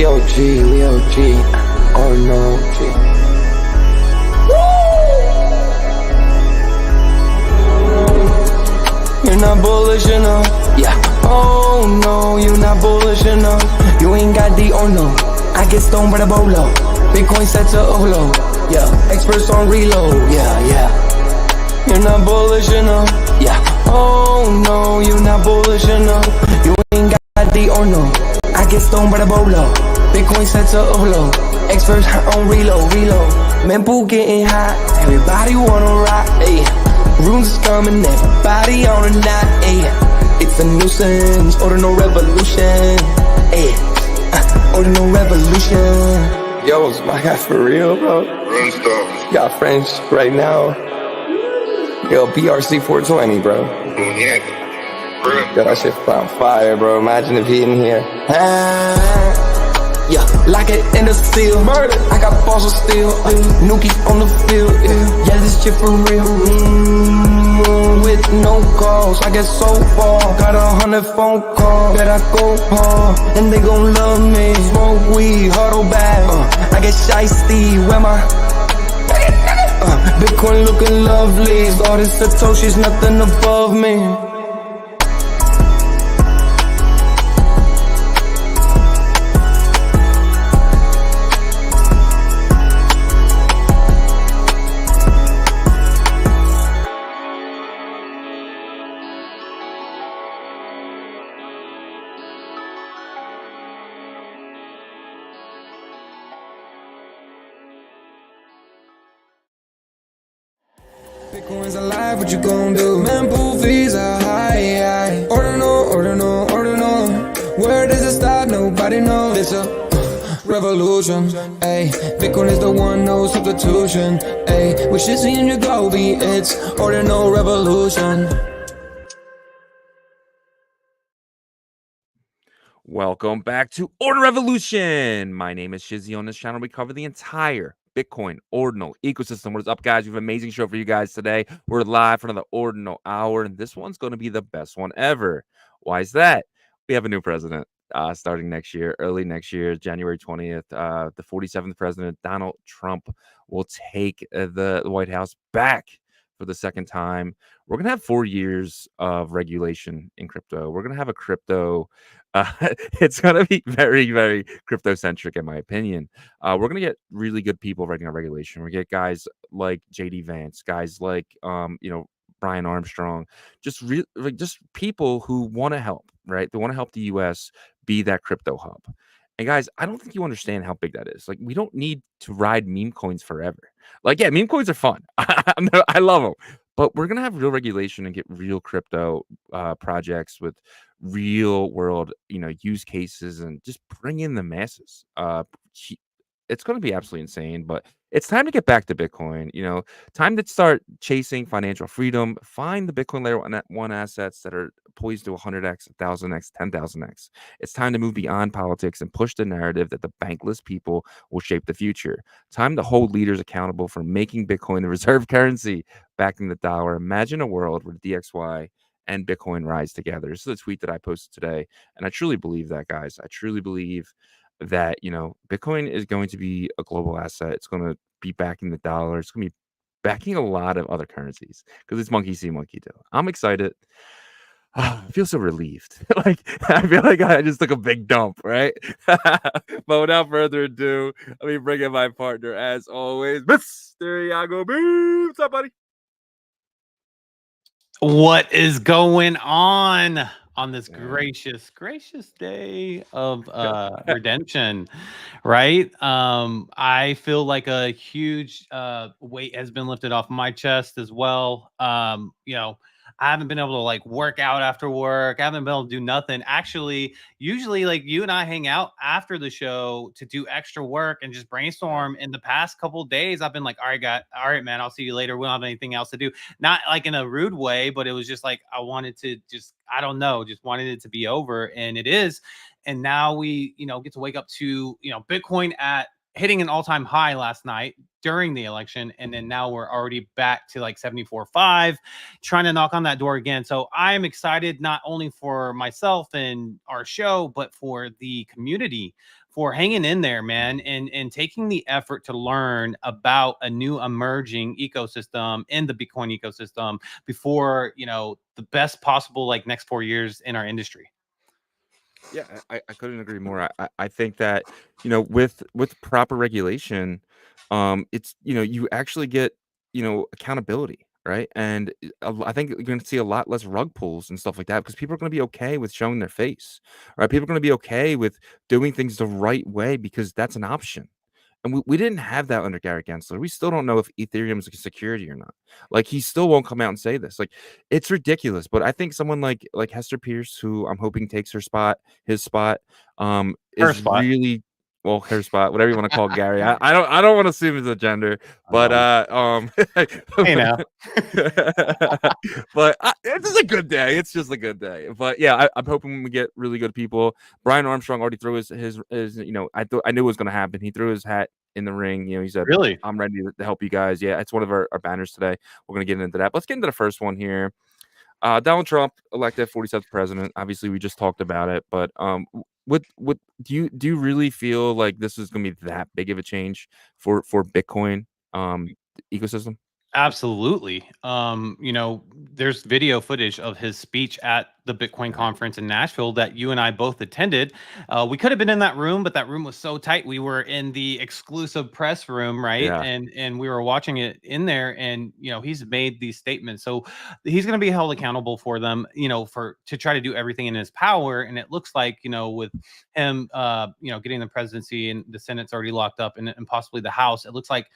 we OG, we OG. Oh no, G. You're not bullish enough, yeah. Oh no, you're not bullish enough. You ain't got the or no. I get stoned by the bolo. Bitcoin set to Olo, yeah. Experts on reload, yeah. You're not bullish enough, yeah. Oh no, you're not bullish enough. You ain't got the or no. I get stoned by the bolo. Bitcoin set to Olo. Experts on reload. Mempool getting hot. Everybody wanna rock, ayy. Runes is coming, everybody on a knot, ayy. It's a nuisance, Ordinal Revolution, ayy. Ordinal Revolution. Yo, it's my guy for real, bro. Got French right now. Yo, BRC 420, bro. Yo, that shit on fire, bro. Imagine if he in here. Yeah, like it in the steel. Murder. I got balls of steel. Nookies on the field. Yeah, this shit for real. With no calls, I get so far. Got 100 phone calls that I go hard, and they gon' love me. Smoke weed, huddle back. I get shiesty. Where my Bitcoin looking lovely. All this Satoshi's nothing above me. Bitcoin's alive, what you gon' do? Mempool fees are high. Ordinal. Where does it start? Nobody knows. It's a revolution, ayy. Bitcoin is the one, no substitution, ayy. With Shizzy and Yagobi, it's Ordinal Revolution. Welcome back to Ordinal Revolution. My name is Shizzy. On this channel, we cover the entire Bitcoin Ordinal ecosystem. What is up, guys? We have an amazing show for you guys today. We're live for another Ordinal hour, and this one's going to be the best one ever. Why is that? We have a new president starting next year, early next year, January 20th. The 47th president, Donald Trump, will take the White House back for the second time. We're going to have 4 years of regulation in crypto. We're going to have a crypto. It's going to be very, very crypto-centric, in my opinion. We're going to get really good people writing our regulation. We get guys like JD Vance, guys like, Brian Armstrong, just people who want to help, right? They want to help the U.S. be that crypto hub. And guys, I don't think you understand how big that is. Like, we don't need to ride meme coins forever. Like, yeah, meme coins are fun. I love them. But we're going to have real regulation and get real crypto projects with real world, use cases, and just bring in the masses. It's going to be absolutely insane, but it's time to get back to Bitcoin. Time to start chasing financial freedom. Find the Bitcoin layer one assets that are poised to 100x, 1000x, 10,000x. It's time to move beyond politics and push the narrative that the bankless people will shape the future. Time to hold leaders accountable for making Bitcoin the reserve currency, backing the dollar. Imagine a world where DXY and Bitcoin rise together. This is a tweet that I posted today, and I truly believe that, guys. I truly believe that Bitcoin is going to be a global asset. It's going to be backing the dollar. It's going to be backing a lot of other currencies because it's monkey see, monkey do. I'm excited. I feel so relieved. I feel like I just took a big dump, right? But without further ado, let me bring in my partner, as always, Mr. Yagobi. What's up, buddy? What is going on this gracious day of redemption, right? I feel like a huge weight has been lifted off my chest as well. I haven't been able to work out after work. I haven't been able to do nothing. Actually, usually you and I hang out after the show to do extra work and just brainstorm. In the past couple of days, I've been like, all right, man, I'll see you later. We don't have anything else to do. Not in a rude way, but it was just I wanted to just wanted it to be over, and it is. And now we, get to wake up to, Bitcoin at hitting an all-time high last night during the election, and then now we're already back to 74.5, trying to knock on that door again. So I'm excited, not only for myself and our show, but for the community, for hanging in there, man, and taking the effort to learn about a new emerging ecosystem in the Bitcoin ecosystem before, the best possible like next 4 years in our industry. Yeah, I couldn't agree more. I think that, with proper regulation, it's, you actually get, accountability, right? And I think you're going to see a lot less rug pulls and stuff like that because people are going to be okay with showing their face, right? People are going to be okay with doing things the right way because that's an option. And we didn't have that under Gary Gensler. We still don't know if Ethereum is a security or not. Like, he still won't come out and say this. Like, it's ridiculous. But I think someone like Hester Pierce, who I'm hoping takes his spot, Her is spot. really, well, her spot, whatever you want to call Gary. I don't want to assume it's a gender, but Hey now. but it's just a good day. It's just a good day. But yeah, I'm hoping we get really good people. Brian Armstrong already threw his I knew it was going to happen. He threw his hat in the ring. He said, Really? I'm ready to help you guys. Yeah, it's one of our banners today. We're going to get into that. Let's get into the first one here. Donald Trump elected 47th president. Obviously, we just talked about it, but what do you really feel like this is going to be that big of a change for Bitcoin ecosystem? Absolutely. There's video footage of his speech at the Bitcoin conference in Nashville that you and I both attended. We could have been in that room, but that room was so tight. We were in the exclusive press room, right? Yeah. And we were watching it in there, and he's made these statements. So he's going to be held accountable for them, to try to do everything in his power. And it looks like, with him getting the presidency and the Senate's already locked up and possibly the House, it looks like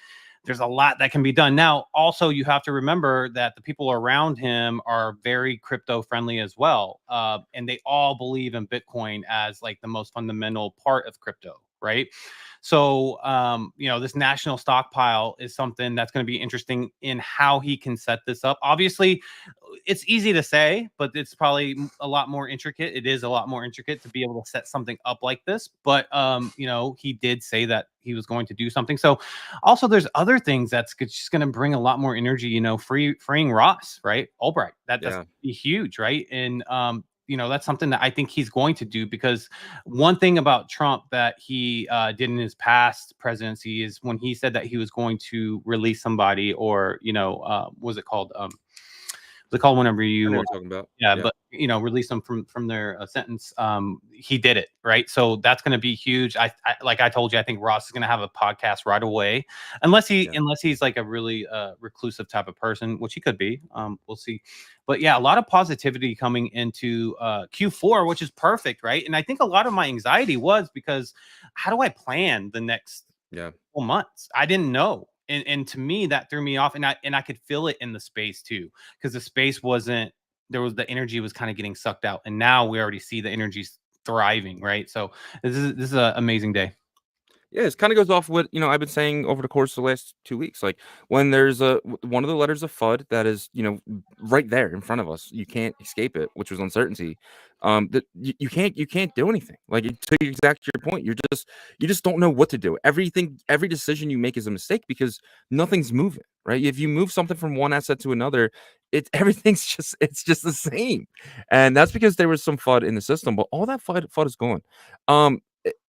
there's a lot that can be done. Now, also, you have to remember that the people around him are very crypto friendly as well. And they all believe in Bitcoin as like the most fundamental part of crypto, right? So, this national stockpile is something that's going to be interesting in how he can set this up. Obviously, it's easy to say, but it's probably a lot more intricate. It is a lot more intricate to be able to set something up like this. But he did say that he was going to do something. So also there's other things that's just going to bring a lot more energy, freeing Ross, right? Albright. That's gonna be huge, right? And that's something that I think he's going to do, because one thing about Trump that he did in his past presidency is when he said that he was going to release somebody, or what was it called? The call whenever you I know what you're talking about. but release them from their sentence. He did it, right? So that's going to be huge. I like I told you, I think Ross is going to have a podcast right away, unless he's like a really reclusive type of person, which he could be. We'll see. But yeah, a lot of positivity coming into Q4, which is perfect, right? And I think a lot of my anxiety was because how do I plan the next couple months? I didn't know. And to me, that threw me off, and I could feel it in the space too, because the space wasn't there. Was the energy was kind of getting sucked out, and now we already see the energy's thriving, right? So this is an amazing day. Yeah, it kind of goes off what I've been saying over the course of the last 2 weeks. Like, when there's one of the letters of FUD that is right there in front of us, you can't escape it, which was uncertainty. That you can't do anything. Like, to exact your point, you just don't know what to do. Every decision you make is a mistake because nothing's moving, right? If you move something from one asset to another, everything's just the same, and that's because there was some FUD in the system, but all that FUD is gone.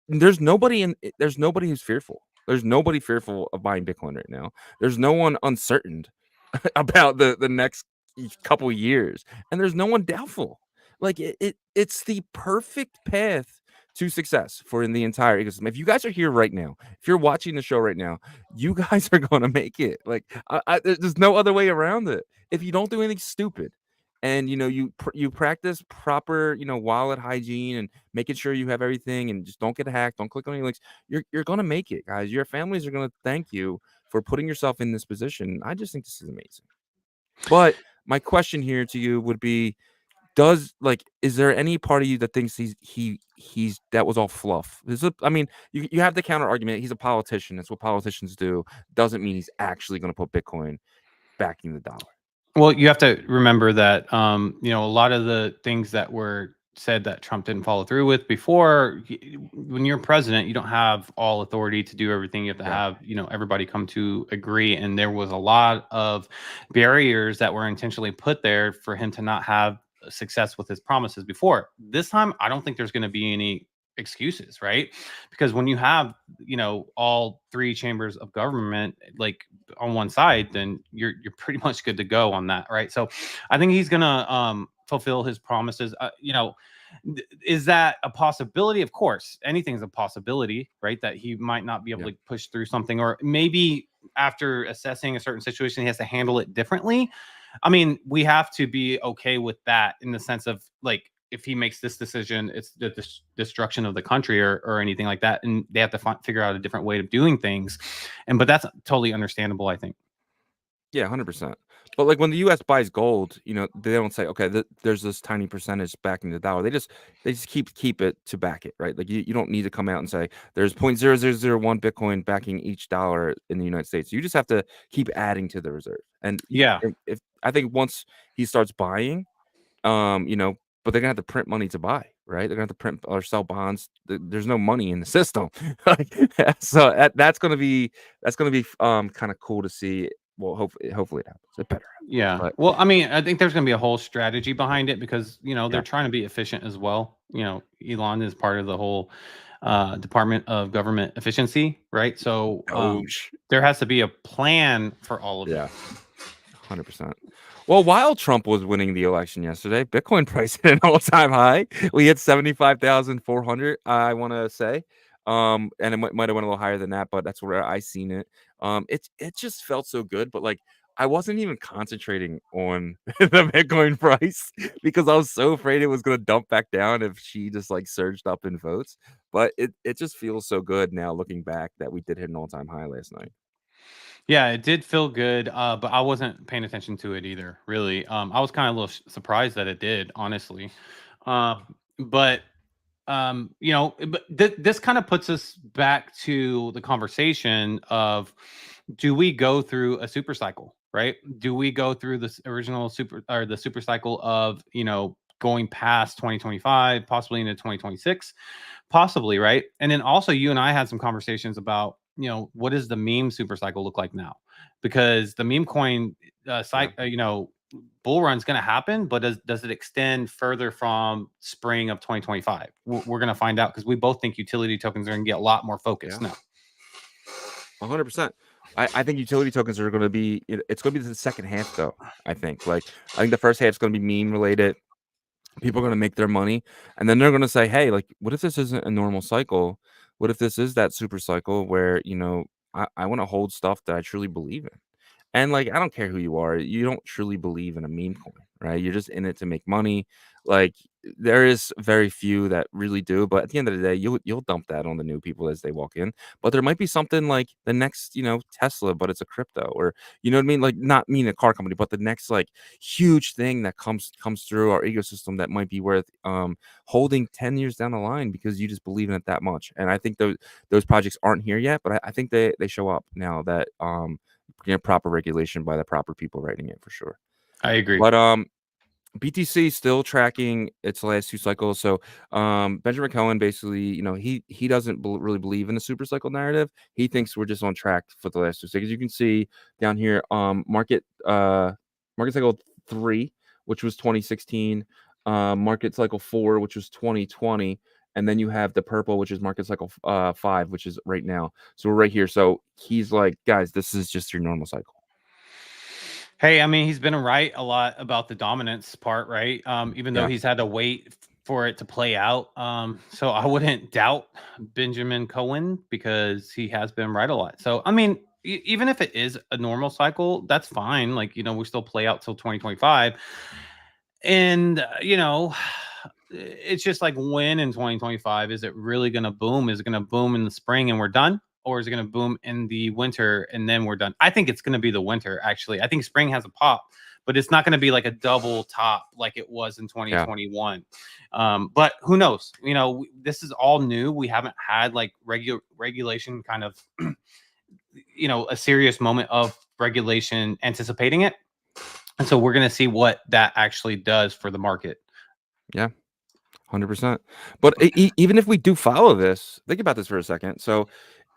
There's nobody who's fearful. There's nobody fearful of buying Bitcoin right now. There's no one uncertain about the next couple years, and there's no one doubtful. Like, it's the perfect path to success for in the entire ecosystem. If you guys are here right now, if you're watching the show right now, you guys are going to make it. Like, there's no other way around it. If you don't do anything stupid, and you practice proper wallet hygiene and making sure you have everything, and just don't get hacked, don't click on any links, you're gonna make it, guys. Your families are gonna thank you for putting yourself in this position. I just think this is amazing. But my question here to you would be, is there any part of you that thinks he's that was all fluff? You have the counter argument. He's a politician. That's what politicians do. Doesn't mean he's actually going to put Bitcoin backing the dollar. Well, you have to remember that, a lot of the things that were said that Trump didn't follow through with before, when you're president, you don't have all authority to do everything. You have to have, everybody come to agree. And there was a lot of barriers that were intentionally put there for him to not have success with his promises before. This time, I don't think there's going to be any excuses, right? Because when you have, all three chambers of government like on one side, then you're pretty much good to go on that, right? So I think he's gonna fulfill his promises. Is that a possibility? Of course, anything's a possibility, right? That he might not be able to push through something, or maybe after assessing a certain situation, he has to handle it differently. I mean, we have to be okay with that in the sense of like, if he makes this decision, it's the destruction of the country or anything like that, and they have to figure out a different way of doing things. But that's totally understandable, I think. Yeah, 100%. But like when the U.S. buys gold, they don't say, okay, there's this tiny percentage backing the dollar. They just keep it to back it, right? Like you don't need to come out and say there's 0.0001 Bitcoin backing each dollar in the United States. You just have to keep adding to the reserve. And Yeah, if I think once he starts buying, but they're gonna have to print money to buy, right? They're gonna have to print or sell bonds. There's no money in the system, so that's gonna be kind of cool to see. Well, hopefully it happens. It better happen. yeah. But Well, I mean, I think there's going to be a whole strategy behind it because yeah, they're trying to be efficient as well. Elon is part of the whole Department of Government Efficiency, right? So Doge. there has to be a plan for all of Yeah, it. 100%. Well, while Trump was winning the election yesterday, Bitcoin price hit an all-time high. We hit 75,400, I want to say. And it might have went a little higher than that, but that's where I seen it. It just felt so good, but like I wasn't even concentrating on the Bitcoin price because I was so afraid it was going to dump back down if she just like surged up in votes. But it just feels so good now looking back that we did hit an all-time high last night. Yeah, it did feel good, but I wasn't paying attention to it either, really. I was kind of a little surprised that it did, honestly. But this kind of puts us back to the conversation of, do we go through a super cycle, right? Do we go through this original the super cycle of, going past 2025, possibly into 2026, possibly, right? And then also you and I had some conversations about, what does the meme super cycle look like now? Because the meme coin bull run's going to happen, but does it extend further from spring of 2025? We're going to find out, because we both think utility tokens are going to get a lot more focused now. 100%. I think utility tokens are going to be. It's going to be the second half, though. I think the first half is going to be meme related. People are going to make their money, and then they're going to say, "Hey, like, what if this isn't a normal cycle? What if this is that super cycle where I want to hold stuff that I truly believe in?" And like, I don't care who you are, you don't truly believe in a meme coin, right? You're just in it to make money. Like, there is very few that really do, but at the end of the day, you'll dump that on the new people as they walk in. But there might be something like the next, Tesla, but it's a crypto, or you know what I mean? Like, not mean a car company, but the next like huge thing that comes through our ecosystem that might be worth holding 10 years down the line because you just believe in it that much. And I think those projects aren't here yet, but I think they show up now that proper regulation by the proper people writing it, for sure. I agree. But BTC still tracking its last two cycles. So Benjamin Cohen basically, he doesn't really believe in the super cycle narrative. He thinks we're just on track for the last two cycles. You can see down here, market cycle 3, which was 2016, market cycle 4, which was 2020. And then you have the purple, which is market cycle 5, which is right now. So we're right here. So he's like, guys, this is just your normal cycle. Hey, I mean, he's been right a lot about the dominance part, right? Even though he's had to wait for it to play out. So I wouldn't doubt Benjamin Cohen, because he has been right a lot. So, I mean, even if it is a normal cycle, that's fine. Like, we still play out till 2025. And, it's just like, when in 2025 is it really going to boom? Is it going to boom in the spring and we're done? Or is it going to boom in the winter and then we're done? I think it's going to be the winter, actually. I think spring has a pop, but it's not going to be like a double top like it was in 2021. But who knows? This is all new. We haven't had like regulation kind of, a serious moment of regulation anticipating it. And so we're going to see what that actually does for the market. Yeah. 100%. But even if we do follow this, think about this for a second. So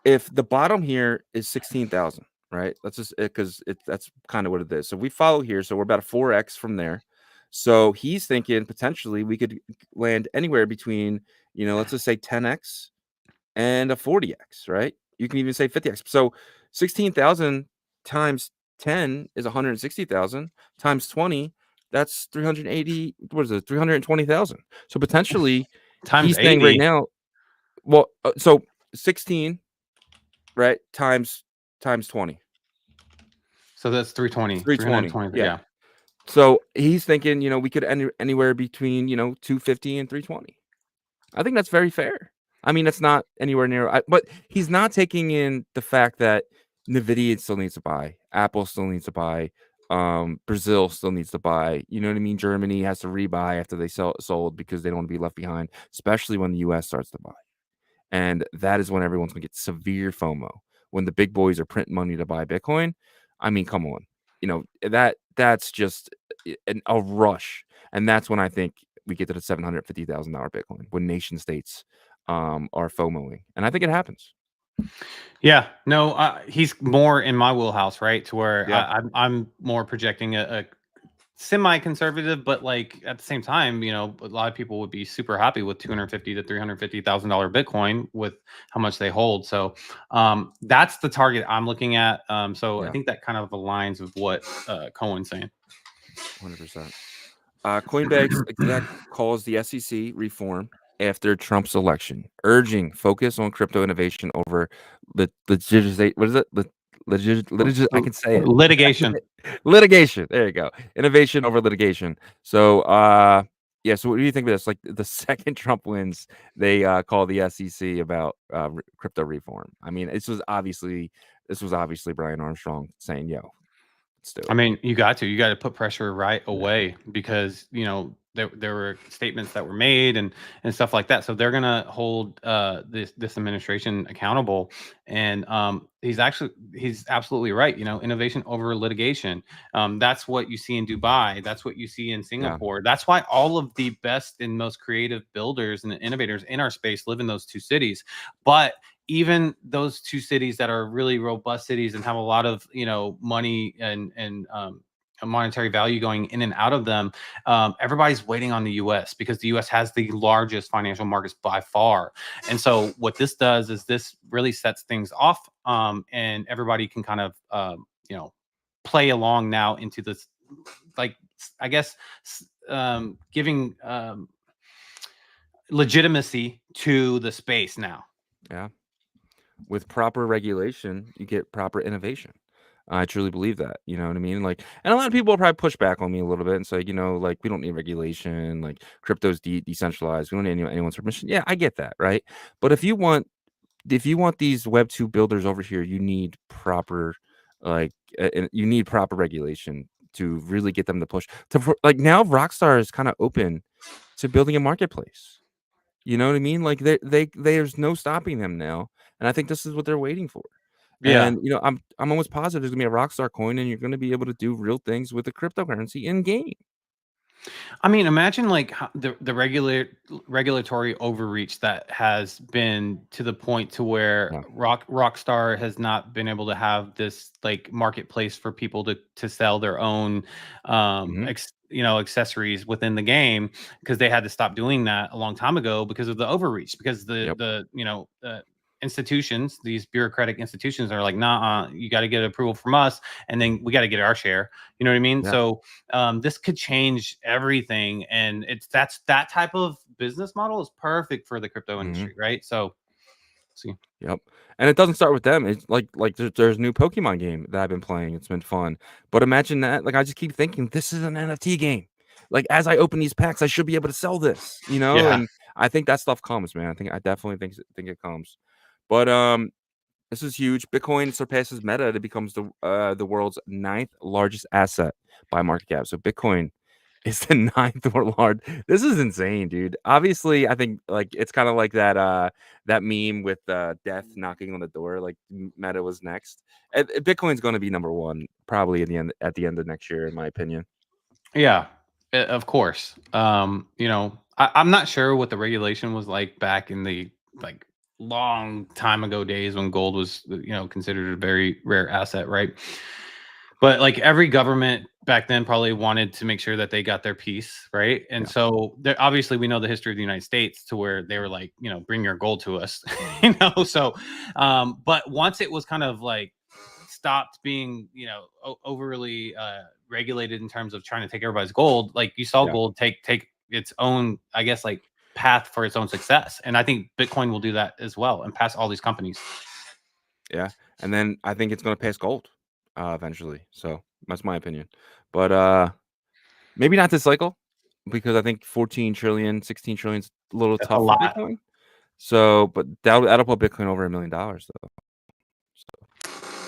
if the bottom here is 16,000, right? That's just because that's kind of what it is. So we follow here. So we're about a 4x from there. So he's thinking potentially we could land anywhere between, let's just say 10x and a 40x, right? You can even say 50x. So 16,000 times 10 is 160,000 times 20. That's 380. What is it? 320,000. So potentially Times he's saying right 80. now, well, so 16, right? Times 20. So that's 320. 320. 320. Yeah. Yeah. So he's thinking, we could end anywhere between, 250 and 320. I think that's very fair. I mean, it's not anywhere near, but he's not taking in the fact that Nvidia still needs to buy, Apple still needs to buy, Brazil still needs to buy. You know what I mean? Germany has to rebuy after they sold because they don't want to be left behind, especially when the U.S. starts to buy. And that is when everyone's going to get severe FOMO. When the big boys are printing money to buy Bitcoin, I mean, come on, that's just a rush, and that's when I think we get to the $750,000 Bitcoin when nation states are FOMOing, and I think it happens. Yeah, no, he's more in my wheelhouse, right? To where Yeah. I'm more projecting a semi-conservative, but like at the same time, a lot of people would be super happy with $250,000 to $350,000 Bitcoin with how much they hold. So that's the target I'm looking at. So I think that kind of aligns with what Cohen's saying. 100%. Coinbank's exec calls the SEC reform after Trump's election, urging focus on crypto innovation over what is it? I can say it. Litigation. Litigation. There you go. Innovation over litigation. So, yeah. So, what do you think of this? Like the second Trump wins, they call the SEC about crypto reform. I mean, this was obviously Brian Armstrong saying, "Yo, let's do it." I mean, you got to put pressure right away because there were statements that were made and stuff like that. So they're gonna hold this administration accountable. And he's absolutely right. Innovation over litigation. That's what you see in Dubai. That's what you see in Singapore. That's why all of the best and most creative builders and innovators in our space live in those two cities. But even those two cities that are really robust cities and have a lot of money and a monetary value going in and out of them, everybody's waiting on the US because the US has the largest financial markets by far. And so what this does is this really sets things off, and everybody can kind of play along now into this, like, I guess, giving legitimacy to the space now. Yeah. With proper regulation, you get proper innovation. I truly believe that. You know what I mean? Like, and a lot of people will probably push back on me a little bit and say, like, we don't need regulation. Like, crypto's decentralized. We don't need anyone's permission. Yeah, I get that, right? But if you want these Web2 builders over here, you need proper, regulation to really get them to push. Like now, Rockstar is kind of open to building a marketplace. You know what I mean? Like there's no stopping them now, and I think this is what they're waiting for. Yeah. And I'm almost positive there's gonna be a Rockstar coin, and you're gonna be able to do real things with the cryptocurrency in game. I mean, imagine like the regulatory overreach that has been to the point to where Rockstar has not been able to have this like marketplace for people to sell their own accessories within the game, because they had to stop doing that a long time ago because of the overreach, because the institutions, these bureaucratic institutions are like, nah, you got to get approval from us, and then we got to get our share. You know what I mean? Yeah. So this could change everything, and that type of business model is perfect for the crypto industry, right? So, see. Yep. And it doesn't start with them. It's like there's a new Pokemon game that I've been playing. It's been fun. But imagine that. Like I just keep thinking this is an NFT game. Like as I open these packs, I should be able to sell this, Yeah. And I think that stuff comes, man. I definitely think it comes. But this is huge. Bitcoin surpasses Meta. It becomes the world's 9th largest asset by market cap. So Bitcoin is the 9th largest. This is insane, dude. Obviously, I think like it's kind of like that meme with death knocking on the door. Like Meta was next. Bitcoin's going to be number one probably at the end of next year, in my opinion. Yeah, of course. I'm not sure what the regulation was like back in the like long time ago days when gold was considered a very rare asset, right? But like every government back then probably wanted to make sure that they got their piece, right? And Yeah. so obviously we know the history of the United States to where they were like, bring your gold to us, So, but once it was kind of like stopped being, overly regulated in terms of trying to take everybody's gold, like you saw Yeah. gold take its own, I guess, like path for its own success. And I think Bitcoin will do that as well and pass all these companies. Yeah. And then I think it's going to pass gold eventually. So that's my opinion. But maybe not this cycle, because I think 14 trillion, 16 trillion is a little That's a tough for lot. Bitcoin. So, but that'll put Bitcoin over $1 million though. So.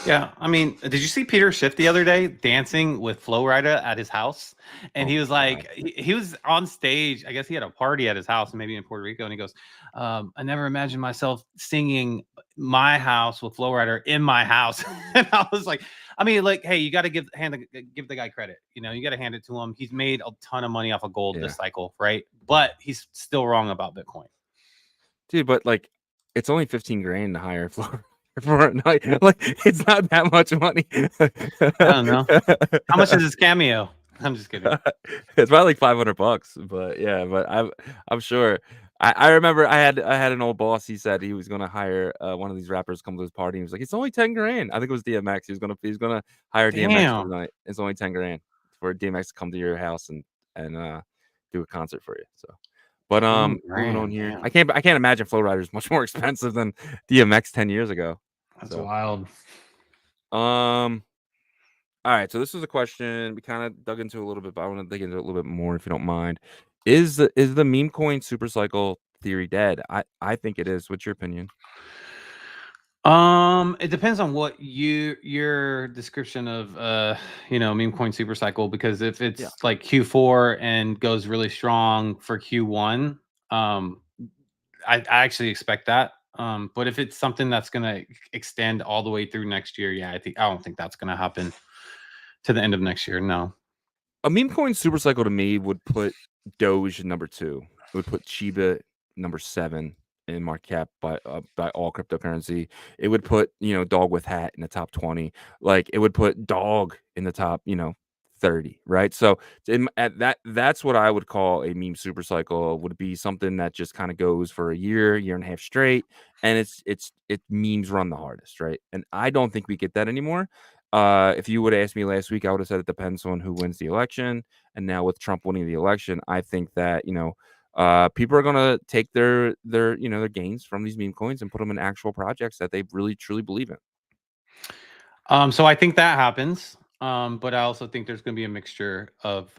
Yeah, I mean, did you see Peter Schiff the other day dancing with Flo Rida at his house? And Oh he my was God. like, he was on stage. I guess he had a party at his house, maybe in Puerto Rico. And he goes, "I never imagined myself singing My House with Flo Rida in my house." And I was like, I mean, like, hey, you got to give the guy credit. You got to hand it to him. He's made a ton of money off of gold this cycle, right? But he's still wrong about Bitcoin. Dude, but like, it's only 15 grand to hire for a night. Like, it's not that much money. I don't know. How much is his cameo? I'm just kidding. It's probably like $500, but yeah, but I'm sure. I remember I had an old boss. He said he was gonna hire one of these rappers to come to his party. He was like, "It's only 10 grand." I think it was DMX. He was gonna hire DMX for the night. It's only 10 grand for DMX to come to your house and do a concert for you. So, but moving on here, damn. I can't imagine Flow Rider is much more expensive than DMX 10 years ago. That's wild. All right, so this is a question we kind of dug into a little bit, but I want to dig into it a little bit more if you don't mind. Is the meme coin super cycle theory dead? I think it is. What's your opinion? It depends on what your description of meme coin super cycle, because if it's like Q4 and goes really strong for Q1, I actually expect that. But if it's something that's gonna extend all the way through next year, I don't think that's gonna happen to the end of next year. No. A meme coin super cycle to me would put Doge number 2. It would put Shiba number 7 in market cap by all cryptocurrency. It would put, Dog with Hat in the top 20. Like, it would put Dog in the top, 30, right? So that's what I would call a meme super cycle. Would be something that just kind of goes for a year and a half straight, and it memes run the hardest, right? And I don't think we get that anymore. If you would ask me last week, I would have said it depends on who wins the election. And now with Trump winning the election, I think that people are gonna take their gains from these meme coins and put them in actual projects that they really truly believe in. So I think that happens. But I also think there's going to be a mixture of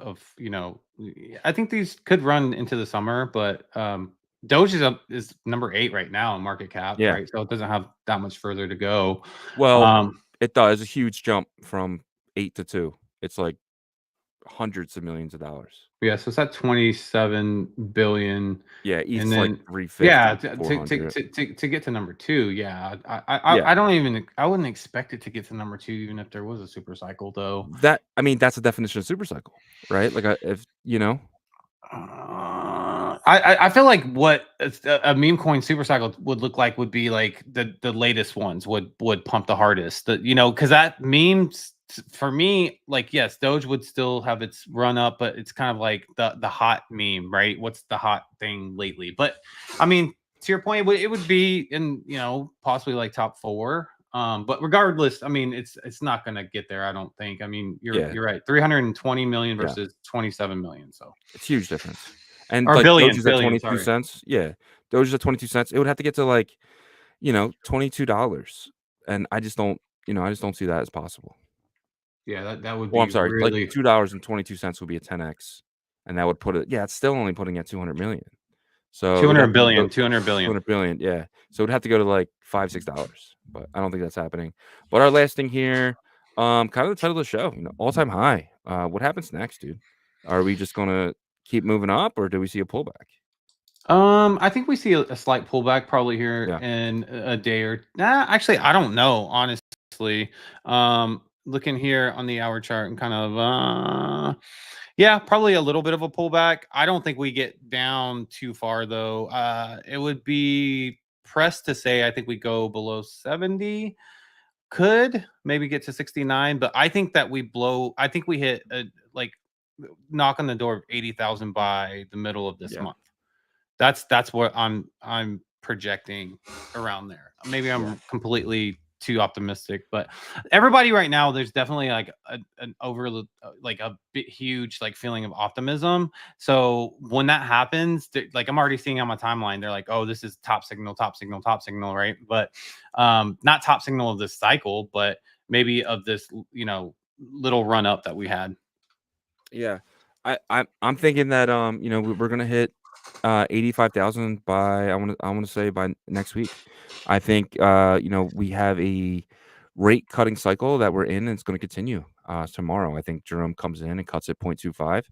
I think these could run into the summer, but Doge is number 8 right now in market cap, right? So it doesn't have that much further to go. Well, it does a huge jump from 8 to 2. It's like hundreds of millions of dollars. Yeah, so it's at 27 billion. Yeah, and then, like 350. Yeah, to get to number 2. Yeah, I wouldn't expect it to get to number 2 even if there was a super cycle, though. That's the definition of super cycle, right? Like if I feel like what a meme coin super cycle would look like would be like the latest ones would pump the hardest. Because that memes for me, like, yes, Doge would still have its run up, but it's kind of like the hot meme, right? What's the hot thing lately? But I mean, to your point, it would be in possibly like top 4. But regardless, I mean, it's not gonna get there, I don't think. I mean, you're right. 320 million versus 27 million. So it's a huge difference. And or like billion, Doge is at 22 cents. Yeah. Doge is at 22 cents. It would have to get to like, $22. And I just don't see that as possible. Yeah, that would be I'm sorry, really... like $2.22 would be a 10x. And that would put it, it's still only putting at 200 million. So 200 billion, 200 billion, yeah. So it would have to go to like $5-6, but I don't think that's happening. But our last thing here, kind of the title of the show, all-time high. What happens next, dude? Are we just gonna keep moving up, or do we see a pullback? I think we see a slight pullback probably here in a day or actually, I don't know, honestly. Looking here on the hour chart and kind of probably a little bit of a pullback. I don't think we get down too far, though. It would be pressed to say I think we go below 70. could maybe get to 69, but I think that I think we hit like knock on the door of 80,000 by the middle of this month. That's what I'm projecting around there. Maybe I'm completely too optimistic, but everybody right now, there's definitely like an like a bit huge like feeling of optimism. So when that happens, like I'm already seeing on my timeline, they're like, oh, this is top signal, right? But not top signal of this cycle, but maybe of this, little run up that we had. Yeah. I'm thinking that we're gonna hit 85,000 by I want to say by next week. I think we have a rate cutting cycle that we're in, and it's going to continue tomorrow. I think Jerome comes in and cuts at 0.25,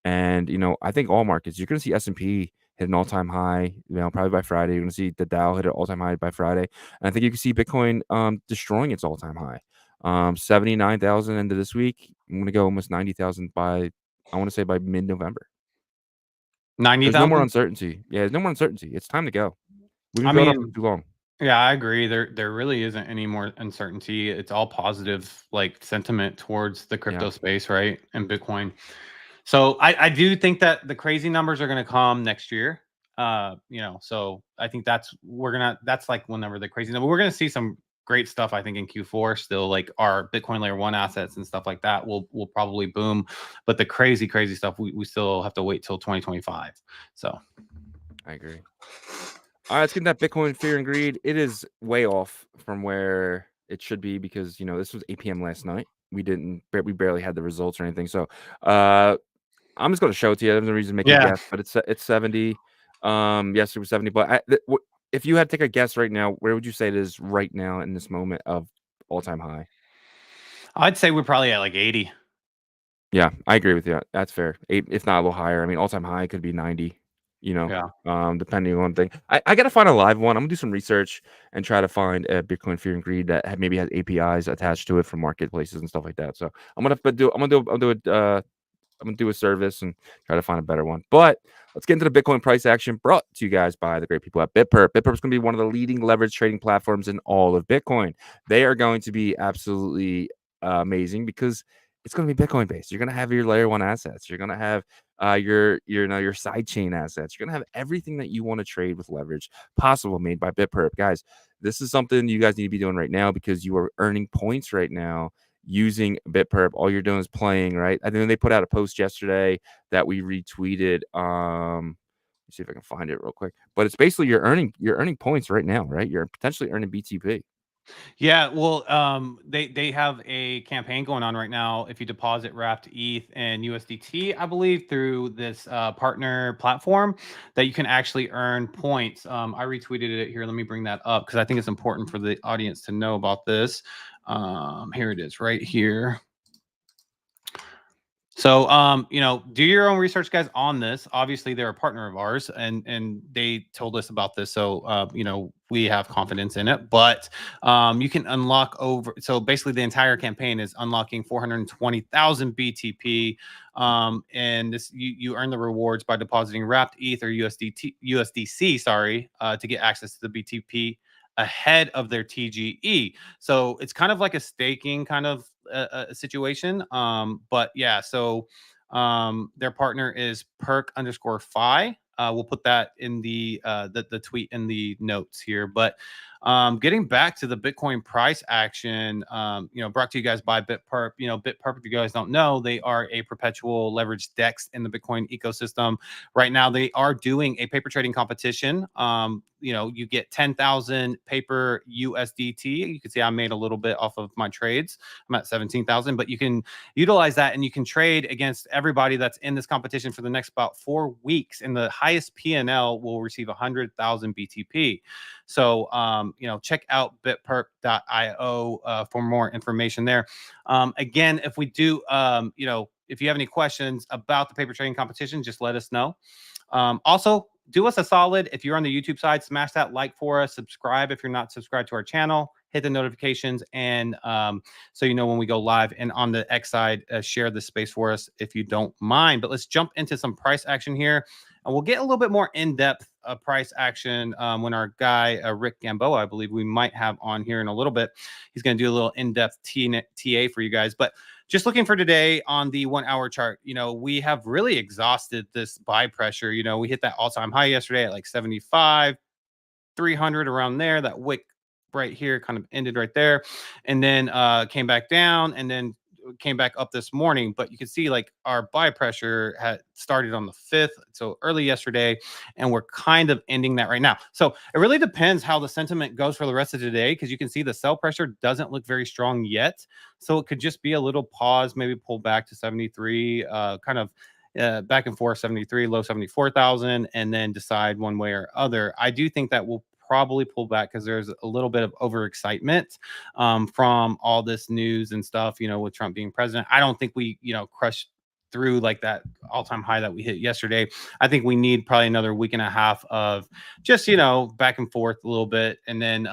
and I think all markets you're going to see S&P hit an all-time high. Probably by Friday you're going to see the Dow hit an all-time high by Friday, and I think you can see Bitcoin destroying its all-time high. 79,000 into this week. I'm going to go almost 90,000 by I want to say by mid-November. 90,000. There's no more uncertainty. Yeah, there's no more uncertainty. It's time to go. We've been building up for too long. Yeah, I agree. There really isn't any more uncertainty. It's all positive, like sentiment towards the crypto space, right? And Bitcoin. So I do think that the crazy numbers are going to come next year. So I think that's like whenever the crazy number. We're going to see some great stuff, I think, in Q4 still, like our Bitcoin layer 1 assets and stuff like that will probably boom. But the crazy stuff, we still have to wait till 2025. So I agree. All right, let's get that Bitcoin fear and greed. It is way off from where it should be because this was 8 p.m. last night. We barely had the results or anything. So I'm just going to show it to you. There's no reason to make a guess, but it's 70. Yes, it was 70. But if you had to take a guess right now, where would you say it is right now in this moment of all-time high? I'd say we're probably at like 80. Yeah, I agree with you. That's fair. 8, if not a little higher. I mean, all-time high could be 90. Depending on thing. I got to find a live one. I'm gonna do some research and try to find a Bitcoin Fear and Greed that maybe has APIs attached to it from marketplaces and stuff like that. So I'm gonna do a service and try to find a better one. But let's get into the Bitcoin price action brought to you guys by the great people at BitPerp. BitPerp is going to be one of the leading leverage trading platforms in all of Bitcoin. They are going to be absolutely amazing because it's going to be Bitcoin based. You're going to have your layer 1 assets. You're going to have your sidechain assets. You're going to have everything that you want to trade with leverage possible made by BitPerp. Guys, this is something you guys need to be doing right now because you are earning points right now using BitPerp. All you're doing is playing, right? I think they put out a post yesterday that we retweeted. Let's see if I can find it real quick. But it's basically you're earning points right now, right? You're potentially earning BTP. Yeah, well, they have a campaign going on right now. If you deposit wrapped ETH and USDT, I believe, through this partner platform, that you can actually earn points. I retweeted it here. Let me bring that up because I think it's important for the audience to know about this. Here it is, right here. So, do your own research, guys, on this. Obviously, they're a partner of ours, and they told us about this. So, we have confidence in it. But you can unlock over. So basically, the entire campaign is unlocking 420,000 BTP, and this you earn the rewards by depositing wrapped ETH or USDC, to get access to the BTP ahead of their TGE. So it's kind of like a staking kind of a situation. But yeah, so their partner is perk_fi. We'll put that in the tweet in the notes here. But getting back to the Bitcoin price action, brought to you guys by BitPerp. BitPerp, if you guys don't know, they are a perpetual leverage DEX in the Bitcoin ecosystem. Right now, they are doing a paper trading competition. You get 10,000 paper USDT. You can see I made a little bit off of my trades. I'm at 17,000, but you can utilize that and you can trade against everybody that's in this competition for the next about 4 weeks. And the highest PNL will receive 100,000 BTP. So, check out bitperp.io for more information there. Again, if we do, if you have any questions about the paper trading competition, just let us know. Also, do us a solid. If you're on the YouTube side, smash that like for us. Subscribe if you're not subscribed to our channel. Hit the notifications, and so you know when we go live. And on the X side, share the space for us if you don't mind. But let's jump into some price action here, and we'll get a little bit more in-depth price action when our guy Rick Gamboa, I believe we might have on here in a little bit. He's going to do a little in-depth TA for you guys. But just looking for today on the 1 hour chart, you know, we have really exhausted this buy pressure. You know, we hit that all-time high yesterday at like 75, 300 around there. That wick right here kind of ended right there, and then came back down, and then came back up this morning. But you can see like our buy pressure had started on the 5th, so early yesterday, and we're kind of ending that right now. So it really depends how the sentiment goes for the rest of today, because you can see the sell pressure doesn't look very strong yet. So it could just be a little pause, maybe pull back to 73, kind of back and forth, 73, low 74,000, and then decide one way or other. I do think that we'll probably pull back because there's a little bit of overexcitement from all this news and stuff, you know, with Trump being president. I don't think we, you know, crushed through like that all-time high that we hit yesterday. I think we need probably another week and a half of just, you know, back and forth a little bit. And then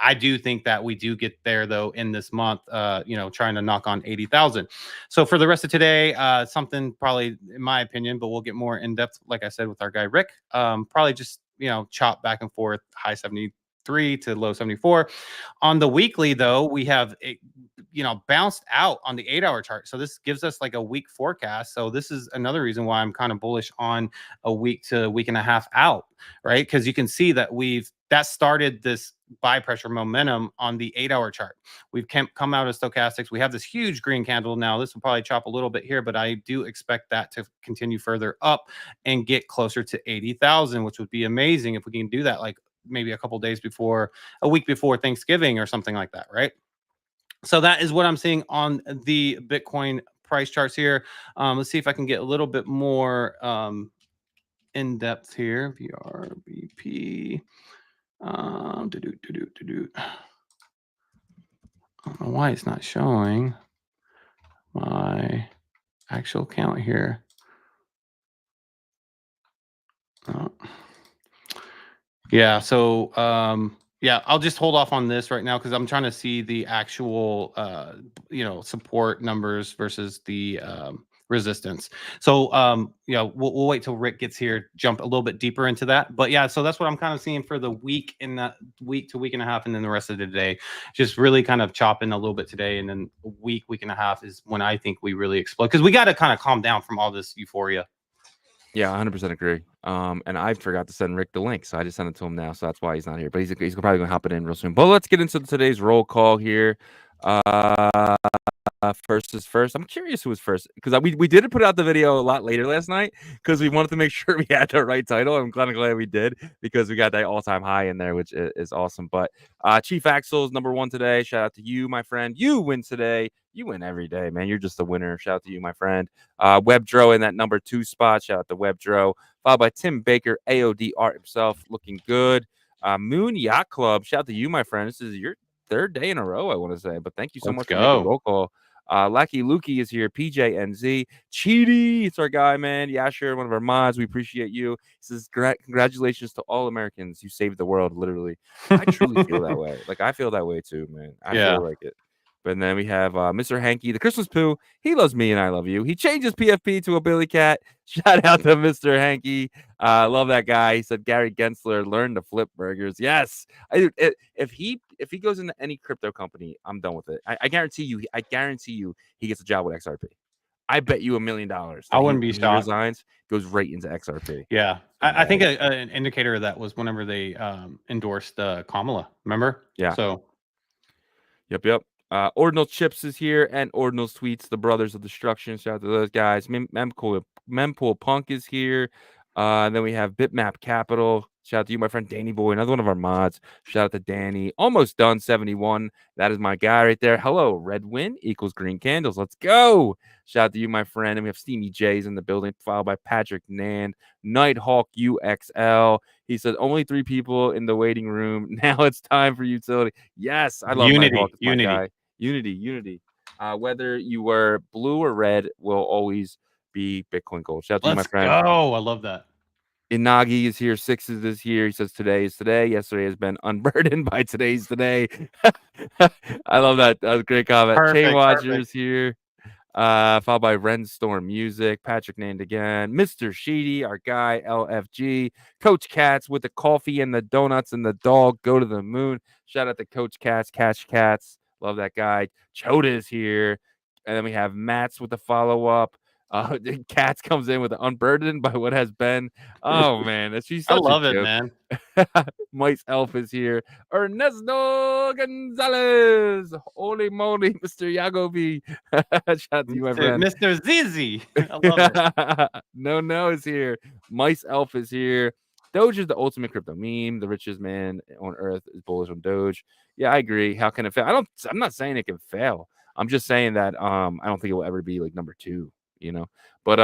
I do think that we do get there though in this month, you know, trying to knock on 80,000. So for the rest of today, something probably in my opinion, but we'll get more in depth, like I said, with our guy Rick, probably just, you know, chop back and forth, high 73 to low 74. On the weekly, though, we have, you know, bounced out on the 8 hour chart. So this gives us like a week forecast. So this is another reason why I'm kind of bullish on a week to week and a half out, right? Because you can see that that started this buy pressure momentum on the 8 hour chart. We've come out of stochastics. We have this huge green candle now. This will probably chop a little bit here, but I do expect that to continue further up and get closer to 80,000, which would be amazing if we can do that like maybe a week before Thanksgiving or something like that, right? So that is what I'm seeing on the Bitcoin price charts here. Let's see if I can get a little bit more in depth here. VRBP. I don't know why it's not showing my actual count here. Oh. Yeah, so yeah, I'll just hold off on this right now because I'm trying to see the actual you know, support numbers versus the resistance. So yeah, we'll wait till Rick gets here, jump a little bit deeper into that. But yeah, so that's what I'm kind of seeing for the week, in that week to week and a half, and then the rest of the day, just really kind of chopping a little bit today, and then a week and a half is when I think we really explode, because we got to kind of calm down from all this euphoria. Yeah, 100% agree. And I forgot to send Rick the link, so I just sent it to him now. So that's why he's not here. But he's probably going to hop it in real soon. But let's get into today's roll call here. First is first. I'm curious who was first, because we did put out the video a lot later last night because we wanted to make sure we had the right title. I'm glad we did, because we got that all-time high in there, which is awesome. But Chief Axel is number 1 today. Shout out to you, my friend. You win today. You win every day, man. You're just a winner. Shout out to you, my friend. Webdro in that number 2 spot. Shout out to Webdro. Followed by Tim Baker, AOD Art himself, looking good. Moon Yacht Club. Shout out to you, my friend. This is your 3rd day in a row, I want to say. But thank you so much for making roll call. Lucky Lukey is here. PJNZ. Cheaty, it's our guy, man. Yasher, one of our mods. We appreciate you. He says, congratulations to all Americans. You saved the world, literally. I truly feel that way. Like, I feel that way too, man. I feel like it. But then we have Mr. Hanky, the Christmas Poo. He loves me and I love you. He changes PFP to a Billy Cat. Shout out to Mr. Hanky. Love that guy. He said Gary Gensler learned to flip burgers. Yes. If he goes into any crypto company, I'm done with it. I guarantee you he gets a job with XRP. I bet you $1 million. I wouldn't be shocked. He resigns, goes right into XRP. Yeah. I think an indicator of that was whenever they endorsed Kamala. Remember? Yeah. So. Yep. Ordinal Chips is here, and Ordinal Tweets, the brothers of destruction. Shout out to those guys. Mempool Punk is here. Then we have Bitmap Capital. Shout out to you, my friend Danny Boy, another one of our mods. Shout out to Danny. Almost done, 71. That is my guy right there. Hello, Red Wind equals green candles. Let's go. Shout out to you, my friend. And we have Steamy J's in the building, followed by Patrick Nand, Nighthawk UXL. He said only 3 people in the waiting room. Now it's time for utility. Yes, I love Nighthawk. Unity. Whether you were blue or red will always be Bitcoin Gold. Shout out to you, my friend. Oh, I love that. Inagi is here. Sixes is here. He says today is today. Yesterday has been unburdened by today's today. I love that. That was a great comment. Chain Perfect. Watchers here. Followed by Renstorm Music, Patrick named again, Mr. Sheedy, our guy, LFG, Coach Katz with the coffee and the donuts and the dog go to the moon. Shout out to Coach Katz, Catch Cats. Love that guy. Choda is here. And then we have Matt's with the follow-up. Katz comes in with the unburdened by what has been. Oh man, she's I such love a it, joke. man. Mike's Elf is here. Ernesto Gonzalez. Holy moly, Mr. Yagobi. Shout out to you, my friend. Mr. Zizi. I love it. No is here. Mice Elf is here. Doge is the ultimate crypto meme. The richest man on earth is bullish on Doge. Yeah, I agree. How can it fail? I'm not saying it can fail. I'm just saying that I don't think it will ever be like number 2, you know. But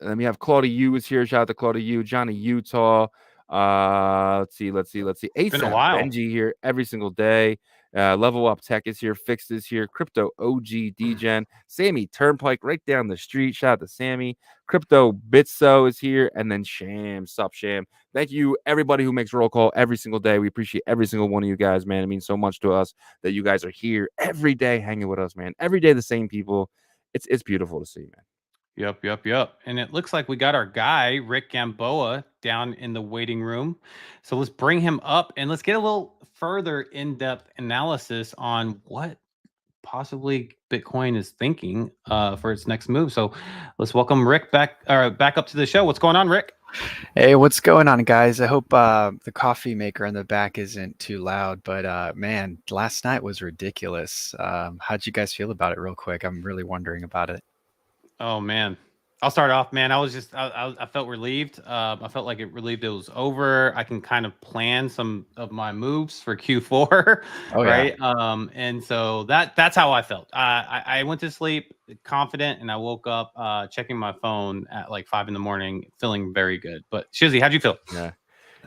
then we have Claudia U is here. Shout out to Claudia U, Johnny Utah. Let's see. ASAP while. Benji here every single day. Level Up Tech is here. Fixed is here. Crypto OG DGen. Sammy Turnpike right down the street. Shout out to Sammy. Crypto Bitso is here. And then Sham. Sup, Sham. Thank you, everybody who makes roll call every single day. We appreciate every single one of you guys, man. It means so much to us that you guys are here every day hanging with us, man. Every day the same people. It's beautiful to see, man. Yep. And it looks like we got our guy, Rick Gamboa, down in the waiting room. So let's bring him up and let's get a little further in-depth analysis on what possibly Bitcoin is thinking for its next move. So let's welcome Rick back up to the show. What's going on, Rick? Hey, what's going on, guys? I hope the coffee maker in the back isn't too loud, but man, last night was ridiculous. How'd you guys feel about it real quick? I'm really wondering about it. Oh man, I'll start off, man. I felt relieved. I felt like it relieved it was over. I can kind of plan some of my moves for Q4, right? Yeah. And so that's how I felt. I went to sleep confident, and I woke up checking my phone at like 5 a.m, feeling very good. But Shizzy, how'd you feel? Yeah.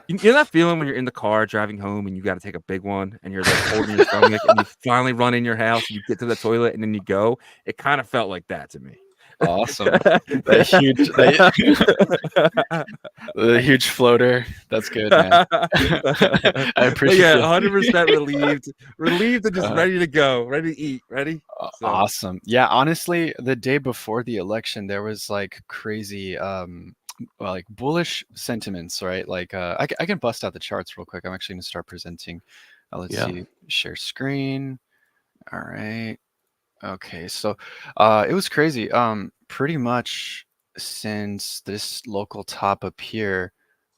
You know that feeling when you're in the car driving home and you got to take a big one and you're like holding your stomach and you finally run in your house, you get to the toilet and then you go. It kind of felt like that to me. Awesome. The huge floater. That's good, man. I appreciate it. 100% relieved and just ready to go, ready to eat, ready. So. Awesome. Yeah, honestly, the day before the election, there was like crazy like bullish sentiments, right? Like I can bust out the charts real quick. I'm actually gonna start presenting. Let's see, share screen. All right. Okay, so it was crazy. Pretty much since this local top up here,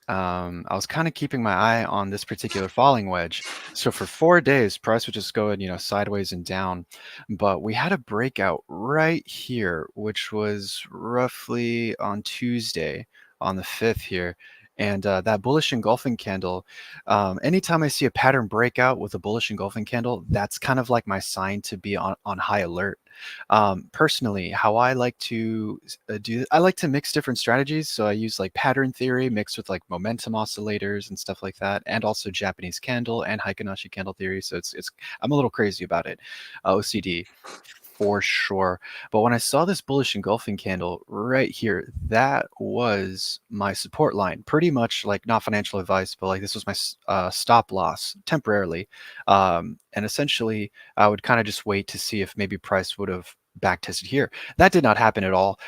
I was kind of keeping my eye on this particular falling wedge. So for 4 days, price would just go, sideways and down. But we had a breakout right here, which was roughly on Tuesday, on the 5th here. And that bullish engulfing candle, anytime I see a pattern breakout with a bullish engulfing candle, that's kind of like my sign to be on high alert. Personally, how I like to I like to mix different strategies. So I use like pattern theory mixed with like momentum oscillators and stuff like that, and also Japanese candle and Heikin-Ashi candle theory. So I'm a little crazy about it. OCD. For sure. But when I saw this bullish engulfing candle right here, that was my support line. Pretty much like not financial advice, but like this was my stop loss temporarily. And essentially, I would kind of just wait to see if maybe price would have back tested here. That did not happen at all.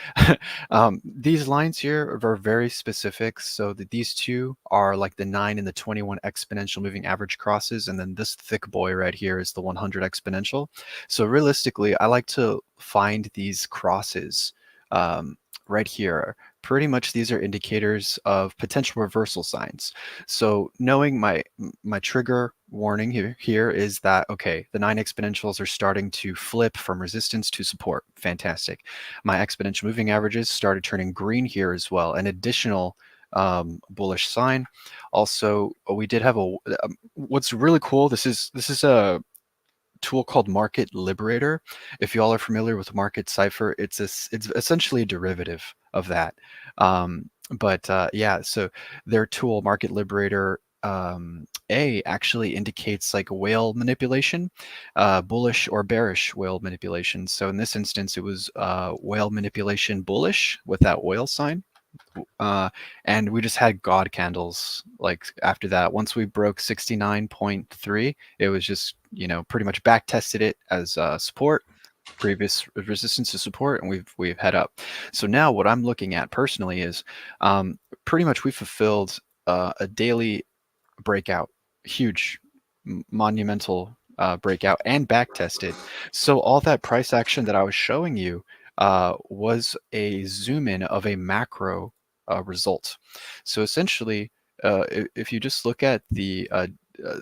These lines here are very specific. So these two are like the 9 and the 21 exponential moving average crosses. And then this thick boy right here is the 100 exponential. So realistically, I like to find these crosses right here. Pretty much these are indicators of potential reversal signs. So knowing my trigger warning here is that, okay, the 9 exponentials are starting to flip from resistance to support. Fantastic. My exponential moving averages started turning green here as well. An additional bullish sign. Also, we did have what's really cool. This is a tool called Market Liberator. If you all are familiar with Market Cipher, it's essentially a derivative of that. Yeah, so their tool, Market Liberator, actually indicates like whale manipulation, bullish or bearish whale manipulation. So in this instance, it was whale manipulation bullish with that whale sign. And we just had god candles like after that. Once we broke 69.3, it was just, pretty much back tested it as support, previous resistance to support, and we've head up. So now what I'm looking at personally is pretty much we fulfilled a daily breakout, huge, monumental breakout, and back tested. So all that price action that I was showing you was a zoom in of a macro result. So essentially, if you just look at the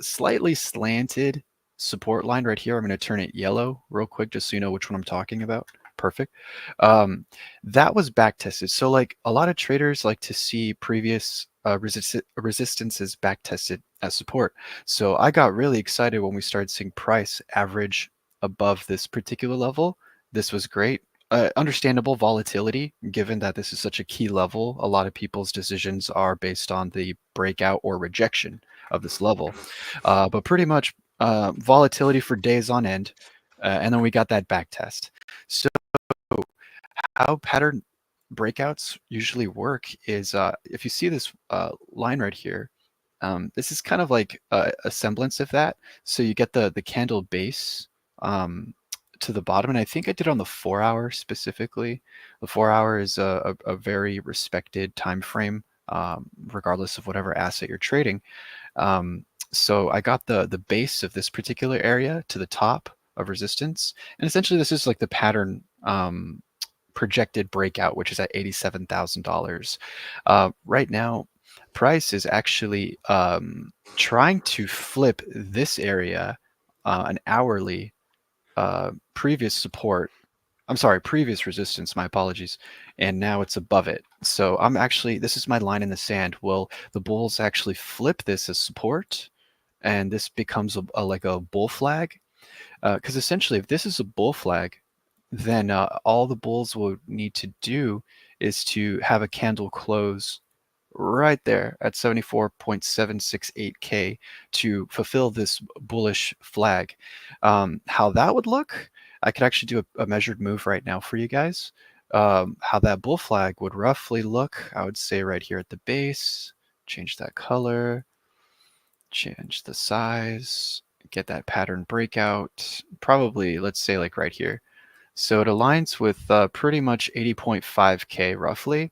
slightly slanted support line right here, I'm going to turn it yellow real quick just so you know which one I'm talking about. Perfect. That was back tested. So like a lot of traders like to see previous resistances back tested as support. So I got really excited when we started seeing price average above this particular level. This was great. Understandable volatility, given that this is such a key level. A lot of people's decisions are based on the breakout or rejection of this level. But pretty much volatility for days on end. And then we got that back test. So how pattern breakouts usually work is if you see this line right here, this is kind of like a semblance of that. So you get the candle base to the bottom, and I think I did on the 4-hour specifically. The 4-hour is a very respected time frame, regardless of whatever asset you're trading. So I got the base of this particular area to the top of resistance, and essentially this is like the pattern projected breakout, which is at $87,000. Right now, price is actually trying to flip this area, an hourly previous support. I'm sorry, previous resistance, my apologies. And now it's above it. So this is my line in the sand. Will the bulls actually flip this as support? And this becomes like a bull flag? Because essentially, if this is a bull flag, then all the bulls will need to do is to have a candle close right there at 74.768K to fulfill this bullish flag. How that would look, I could actually do a measured move right now for you guys. How that bull flag would roughly look, I would say right here at the base, change that color, change the size, get that pattern breakout, probably, let's say like right here. So it aligns with pretty much 80.5K roughly.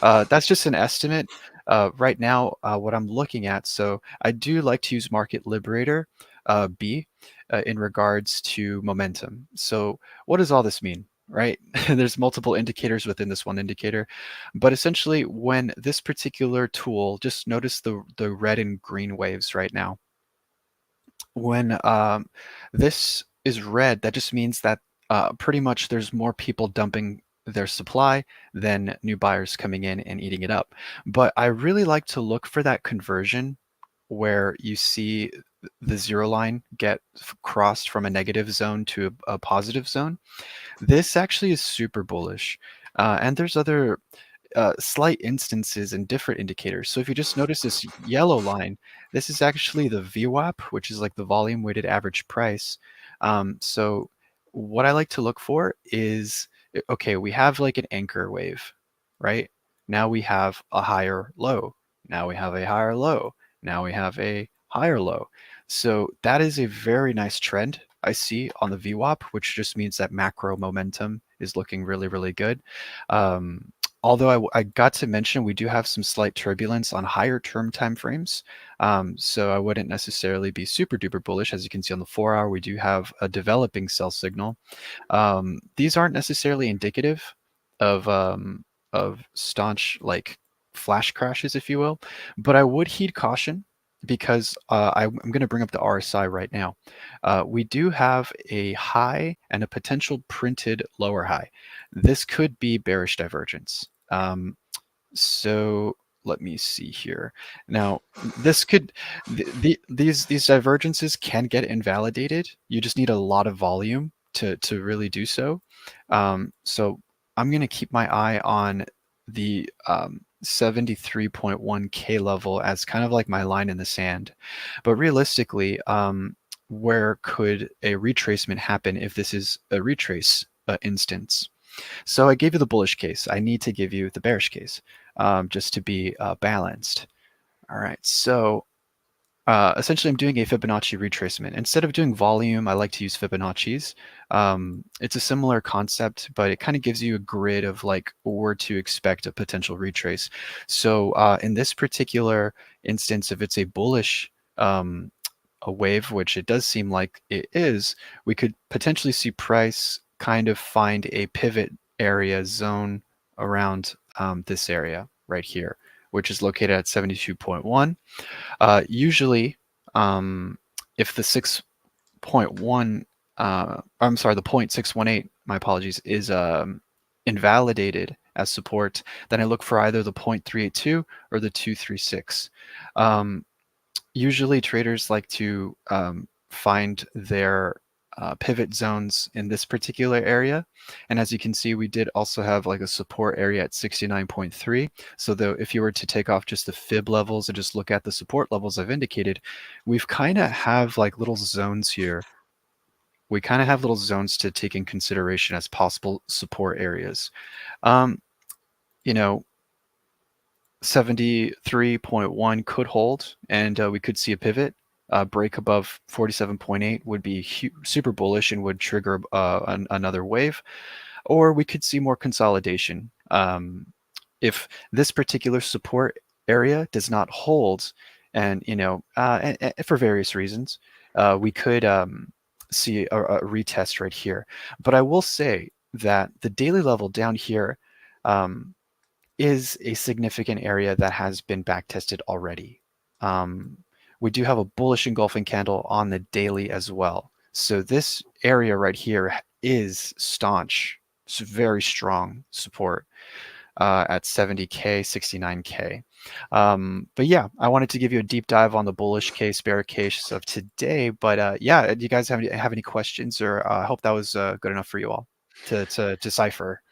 That's just an estimate. Right now, what I'm looking at, so I do like to use Market Liberator B in regards to momentum. So what does all this mean, right? There's multiple indicators within this one indicator, but essentially when this particular tool, just notice the red and green waves right now. When this is red, that just means that pretty much there's more people dumping their supply than new buyers coming in and eating it up. But I really like to look for that conversion where you see the zero line get crossed from a negative zone to a positive zone. This actually is super bullish. And there's other slight instances and different indicators. So if you just notice this yellow line, this is actually the VWAP, which is like the volume weighted average price. So what I like to look for is, okay, we have like an anchor wave, right? Now we have a higher low. Now we have a higher low. Now we have a higher low. So that is a very nice trend I see on the VWAP, which just means that macro momentum is looking really, really good. Although I got to mention we do have some slight turbulence on higher term timeframes, so I wouldn't necessarily be super duper bullish. As you can see on the 4-hour, we do have a developing sell signal. These aren't necessarily indicative of staunch like flash crashes, if you will, but I would heed caution because I'm going to bring up the RSI right now. We do have a high and a potential printed lower high. This could be bearish divergence. So let me see here. Now, this could these divergences can get invalidated. You just need a lot of volume to really do so. So I'm going to keep my eye on the 73.1K level as kind of like my line in the sand. But realistically, where could a retracement happen if this is a retrace instance? So I gave you the bullish case. I need to give you the bearish case, just to be balanced. All right, so essentially I'm doing a Fibonacci retracement. Instead of doing volume, I like to use Fibonacci's. It's a similar concept, but it kind of gives you a grid of like where to expect a potential retrace. So in this particular instance, if it's a bullish a wave, which it does seem like it is, we could potentially see price kind of find a pivot area zone around this area right here, which is located at 72.1. Usually, if the 6.1, I'm sorry, the 0.618, my apologies, is invalidated as support, then I look for either the 0.382 or the 236. Usually traders like to find their pivot zones in this particular area. And as you can see, we did also have like a support area at 69.3. So though, if you were to take off just the fib levels and just look at the support levels I've indicated, we've kind of have like little zones here. We kind of have little zones to take in consideration as possible support areas. You know, 73.1 could hold, and we could see a pivot. Break above 47.8 would be super bullish and would trigger another wave, or we could see more consolidation. If this particular support area does not hold, and for various reasons, we could see a retest right here. But I will say that the daily level down here is a significant area that has been backtested already. We do have a bullish engulfing candle on the daily as well. So this area right here is staunch. It's very strong support at 70K, 69K. But yeah, I wanted to give you a deep dive on the bullish case, bear case of today. But yeah, do you guys have any questions, or I hope that was good enough for you all to decipher?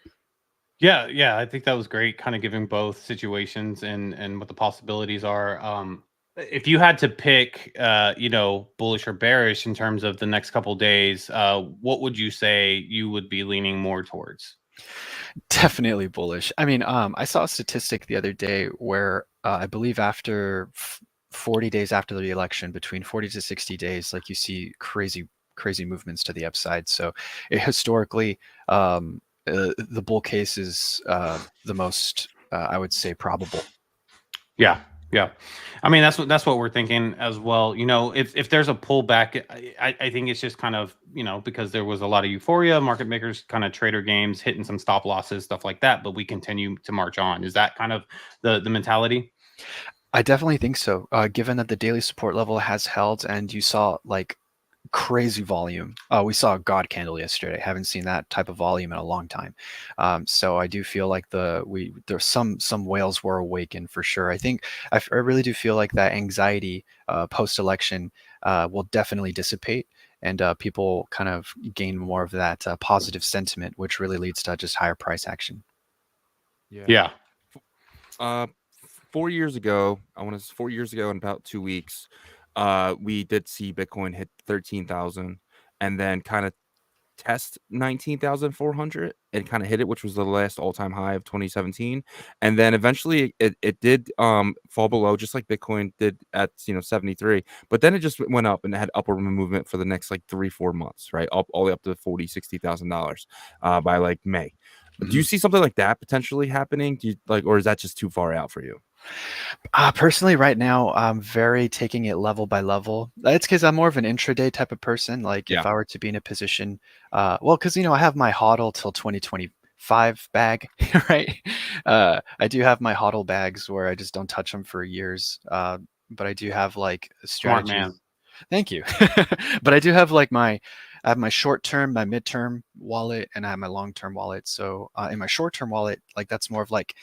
Yeah, I think that was great, kind of giving both situations and what the possibilities are. If you had to pick, bullish or bearish in terms of the next couple days, what would you say you would be leaning more towards? Definitely bullish. I mean, I saw a statistic the other day where I believe after 40 days after the election, between 40 to 60 days, like you see crazy movements to the upside. So historically, the bull case is the most, I would say, probable. Yeah. I mean, that's what we're thinking as well. If there's a pullback, I think it's just kind of, because there was a lot of euphoria, market makers, kind of trader games, hitting some stop losses, stuff like that. But we continue to march on. Is that kind of the mentality? I definitely think so. Given that the daily support level has held, and you saw like crazy volume. We saw a God candle yesterday. Haven't seen that type of volume in a long time. So I do feel like there's some whales were awakened for sure. I really do feel like that anxiety post-election will definitely dissipate, and people kind of gain more of that positive sentiment, which really leads to just higher price action. Yeah. 4 years ago, in about 2 weeks, we did see Bitcoin hit 13,000 and then kind of test 19,400 and kind of hit it, which was the last all-time high of 2017. And then eventually it did fall below, just like Bitcoin did at 73. But then it just went up and it had upward movement for the next like 3-4 months, right? All the way up to $40,000-$60,000 by like May. Do you see something like that potentially happening? Do you or is that just too far out for you? Personally, right now, I'm very taking it level by level. It's because I'm more of an intraday type of person. Like Yeah. if I were to be in a position, because I have my hodl till 2025 bag, right? I do have my hodl bags where I just don't touch them for years. But I do have like Smart strategies. man. Thank you. But I do have like I have my short term, my midterm wallet, and I have my long term wallet. So in my short term wallet, like that's more of like,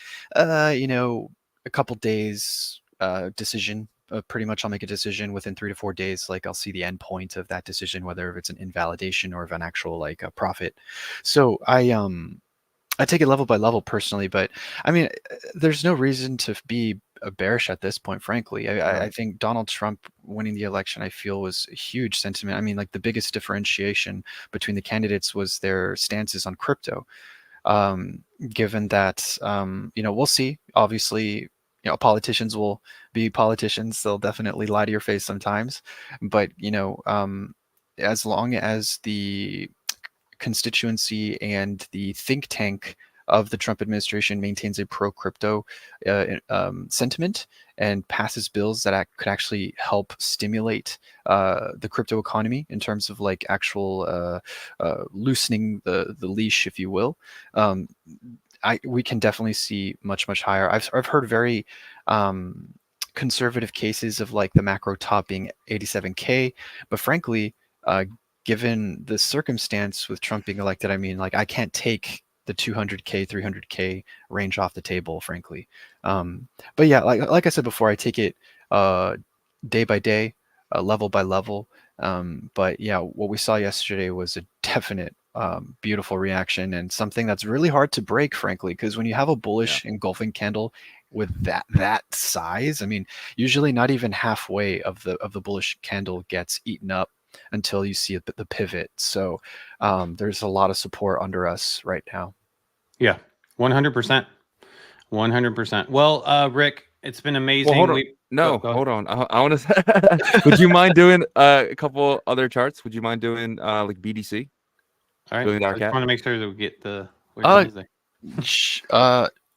a couple days decision. Pretty much I'll make a decision within 3 to 4 days. Like I'll see the end point of that decision, whether if it's an invalidation or if an actual like a profit. So I take it level by level personally, but I mean, there's no reason to be bearish at this point, frankly. I think Donald Trump winning the election, I feel, was a huge sentiment. I mean, like the biggest differentiation between the candidates was their stances on crypto. given that we'll see. Obviously, politicians will be politicians. They'll definitely lie to your face sometimes, but as long as the constituency and the think tank of the Trump administration maintains a pro crypto sentiment and passes bills that could actually help stimulate the crypto economy in terms of like actual loosening the leash, if you will. We can definitely see much higher. I've heard very conservative cases of like the macro top being 87K, but frankly, given the circumstance with Trump being elected, I mean, like I can't take the 200K, 300K range off the table, frankly. But yeah, like I said before, I take it day by day, level by level. But yeah, what we saw yesterday was a definite beautiful reaction and something that's really hard to break, frankly, because when you have a bullish engulfing candle with that size, I mean, usually not even halfway of the bullish candle gets eaten up until you see the pivot. So there's a lot of support under us right now. Yeah, 100%. 100%. Well, Rick, it's been amazing. Well, hold on. I want to. Would you mind doing a couple other charts? Would you mind doing like BDC? All right. Billion I Dollar just Cat? want to make sure that we get the. Which one is there?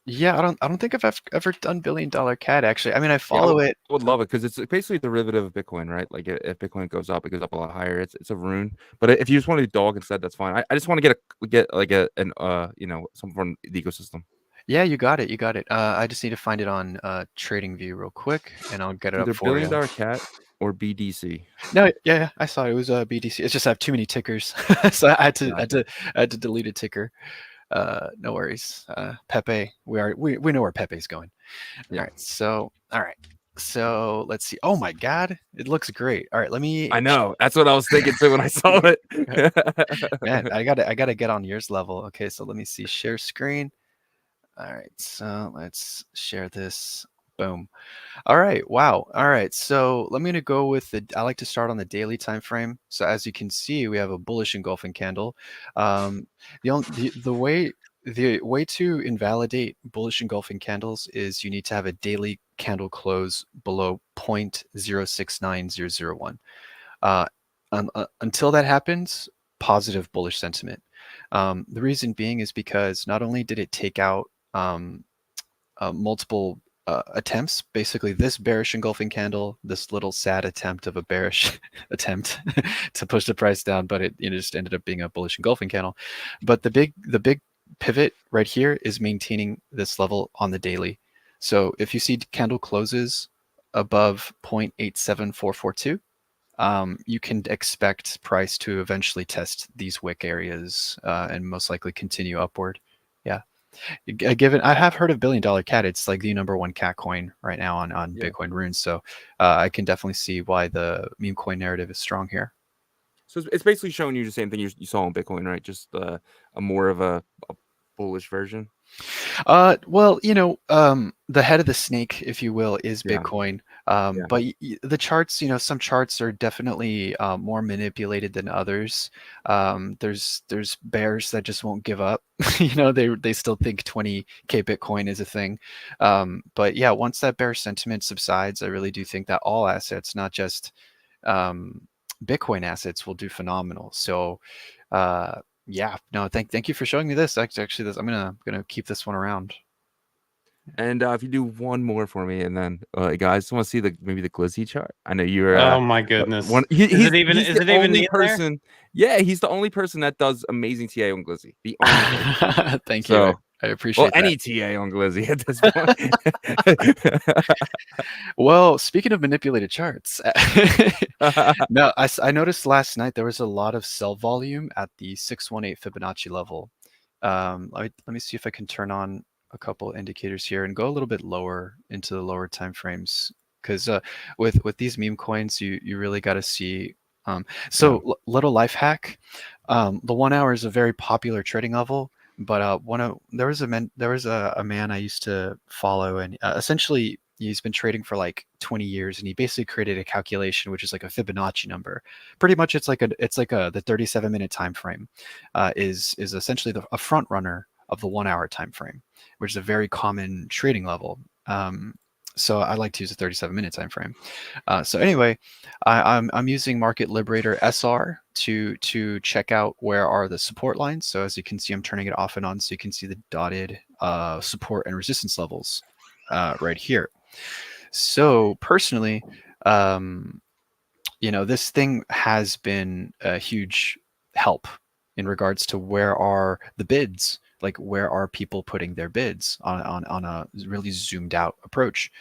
Yeah, I don't think I've ever done $1 billion cat, actually. I mean, I follow it. I would love it because it's basically a derivative of Bitcoin, right? Like if Bitcoin goes up, it goes up a lot higher. It's a rune. But if you just want to do dog instead, that's fine. I just want to get like an something from the ecosystem. Yeah, you got it. I just need to find it on TradingView real quick, and I'll get it Either up for $1 billion you. cat or BDC. No, yeah, I saw it. It was BDC. It's just I have too many tickers, so I had to delete a ticker. No worries. Pepe, we know where Pepe's going. Yeah. All right. So let's see. Oh my God, it looks great. All right, let me. I know. That's what I was thinking too when I saw it. Man, I gotta get on yours level. Okay, so let me see. Share screen. All right, so let's share this. Boom. All right. Wow. All right. So I'm going to go with I like to start on the daily time frame. So as you can see, we have a bullish engulfing candle. The way to invalidate bullish engulfing candles is you need to have a daily candle close below 0.069001. Until that happens, positive bullish sentiment. The reason being is because not only did it take out multiple attempts, basically this bearish engulfing candle, this little sad attempt of a bearish attempt to push the price down, but it just ended up being a bullish engulfing candle. But the big pivot right here is maintaining this level on the daily. So if you see candle closes above 0.87442, you can expect price to eventually test these wick areas and most likely continue upward. Yeah. Given I have heard of $1 billion cat, it's like the #1 cat coin right now on Bitcoin runes. So I can definitely see why the meme coin narrative is strong here. So it's basically showing you the same thing you saw on Bitcoin, right? Just a more of a bullish version. Well, the head of the snake, if you will, is Bitcoin. But the charts, some charts are definitely more manipulated than others. There's bears that just won't give up. They still think 20K Bitcoin is a thing. But yeah, once that bear sentiment subsides, I really do think that all assets, not just Bitcoin assets, will do phenomenal. So yeah, no, thank you for showing me this. Actually, I'm gonna keep this one around. And if you do one more for me, and then guys, want to see maybe the Glizzy chart? I know you're. Oh my goodness! He's the only person. Yeah, he's the only person that does amazing TA on Glizzy. The only person. Thank you. I appreciate that. Any TA on Glizzy at this point. Well, speaking of manipulated charts, no, I noticed last night there was a lot of sell volume at the 618 Fibonacci level. Let me see if I can turn on a couple indicators here and go a little bit lower into the lower time frames, because with these meme coins, you really got to see. Little life hack. The 1 hour is a very popular trading level. But there was a man I used to follow, and essentially he's been trading for like 20 years, and he basically created a calculation which is like a Fibonacci number. Pretty much, the 37-minute time frame is essentially a front runner of the 1 hour time frame, which is a very common trading level. So I like to use a 37-minute time frame. So anyway, I'm using Market Liberator SR to check out where are the support lines. So as you can see, I'm turning it off and on, so you can see the dotted support and resistance levels right here. So personally, this thing has been a huge help in regards to where are the bids, like where are people putting their bids on a really zoomed out approach.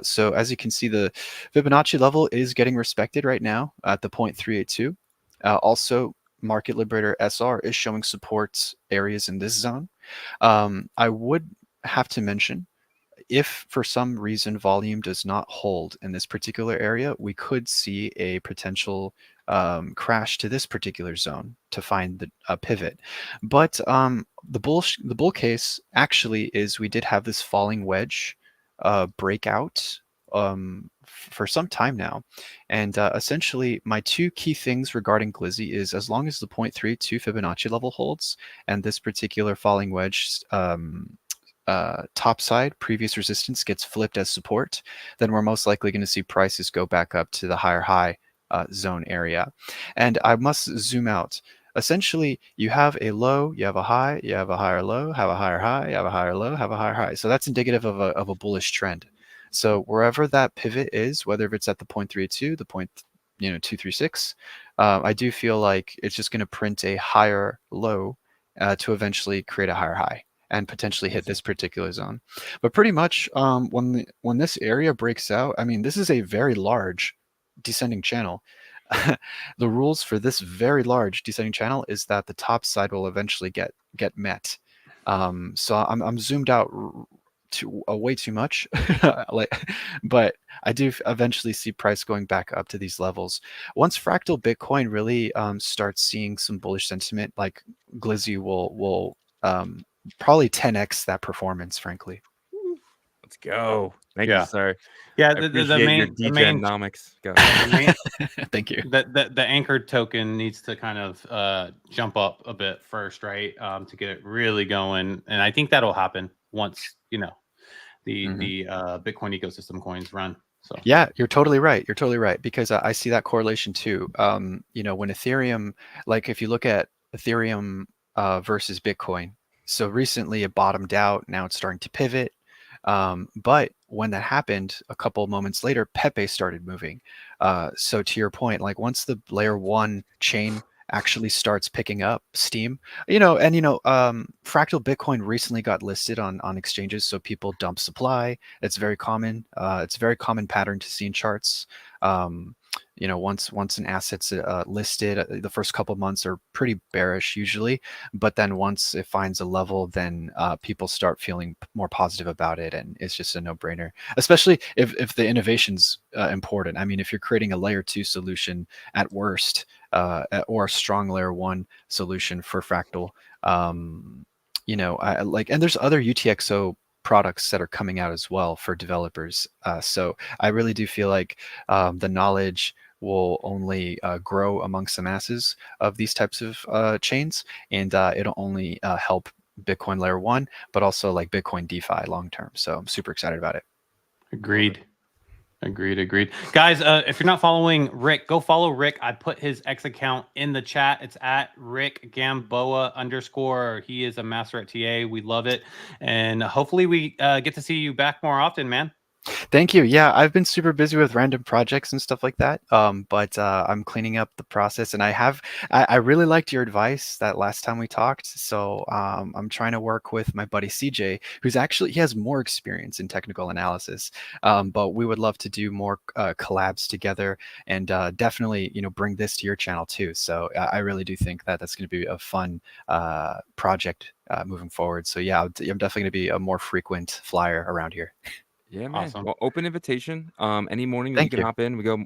So as you can see, the Fibonacci level is getting respected right now at the 0.382. Also, Market Liberator SR is showing support areas in this zone. I would have to mention, if for some reason volume does not hold in this particular area, we could see a potential crash to this particular zone to find a pivot. But the bull case actually is we did have this falling wedge breakout for some time now. And essentially, my two key things regarding Glizzy is, as long as the 0.32 Fibonacci level holds and this particular falling wedge top side previous resistance gets flipped as support, then we're most likely going to see prices go back up to the higher high zone area. And I must zoom out. Essentially, you have a low, you have a high, you have a higher low, have a higher high, you have a higher low, have a higher high. So that's indicative of a bullish trend. So wherever that pivot is, whether it's at the 0.32, the 236, I do feel like it's just going to print a higher low to eventually create a higher high and potentially hit this particular zone. But pretty much when this area breaks out, I mean, this is a very large descending channel. The rules for this very large descending channel is that the top side will eventually get met. So I'm zoomed out way too much, but I do eventually see price going back up to these levels. Once Fractal Bitcoin really starts seeing some bullish sentiment, like Glizzy will probably 10x that performance, frankly. Let's go. Thank you, sir. Yeah, I appreciate your DGenomics. Go. Thank you. The anchored token needs to kind of jump up a bit first, right? To get it really going. And I think that'll happen once, the Bitcoin ecosystem coins run. So yeah, you're totally right. You're totally right, because I see that correlation too. When Ethereum, like if you look at Ethereum versus Bitcoin, so recently it bottomed out. Now it's starting to pivot. But when that happened, a couple moments later, Pepe started moving. So to your point, like once the layer 1 chain actually starts picking up steam, Fractal Bitcoin recently got listed on exchanges, so people dump supply. It's very common. It's a very common pattern to see in charts. Once an asset's listed, the first couple of months are pretty bearish usually, but then once it finds a level, then people start feeling more positive about it, and it's just a no-brainer. Especially if the innovation's important. I mean, if you're creating a layer 2 solution at worst, or a strong layer 1 solution for Fractal, and there's other UTXO products that are coming out as well for developers. So I really do feel like the knowledge will only grow amongst the masses of these types of chains, and it'll only help Bitcoin layer 1, but also like Bitcoin DeFi long term. So I'm super excited about it. Agreed. Guys, if you're not following Rick, go follow Rick. I put his X account in the chat. It's at Rick Gamboa _. He is a master at TA. We love it. And hopefully we get to see you back more often, man. Thank you. Yeah, I've been super busy with random projects and stuff like that. But I'm cleaning up the process, and I really liked your advice that last time we talked. So I'm trying to work with my buddy CJ, he has more experience in technical analysis. But we would love to do more collabs together, and definitely, bring this to your channel too. So I really do think that that's going to be a fun project moving forward. So yeah, I'm definitely going to be a more frequent flyer around here. Yeah, man. Awesome. Well, open invitation. Any morning that Thank you can you. hop in. We go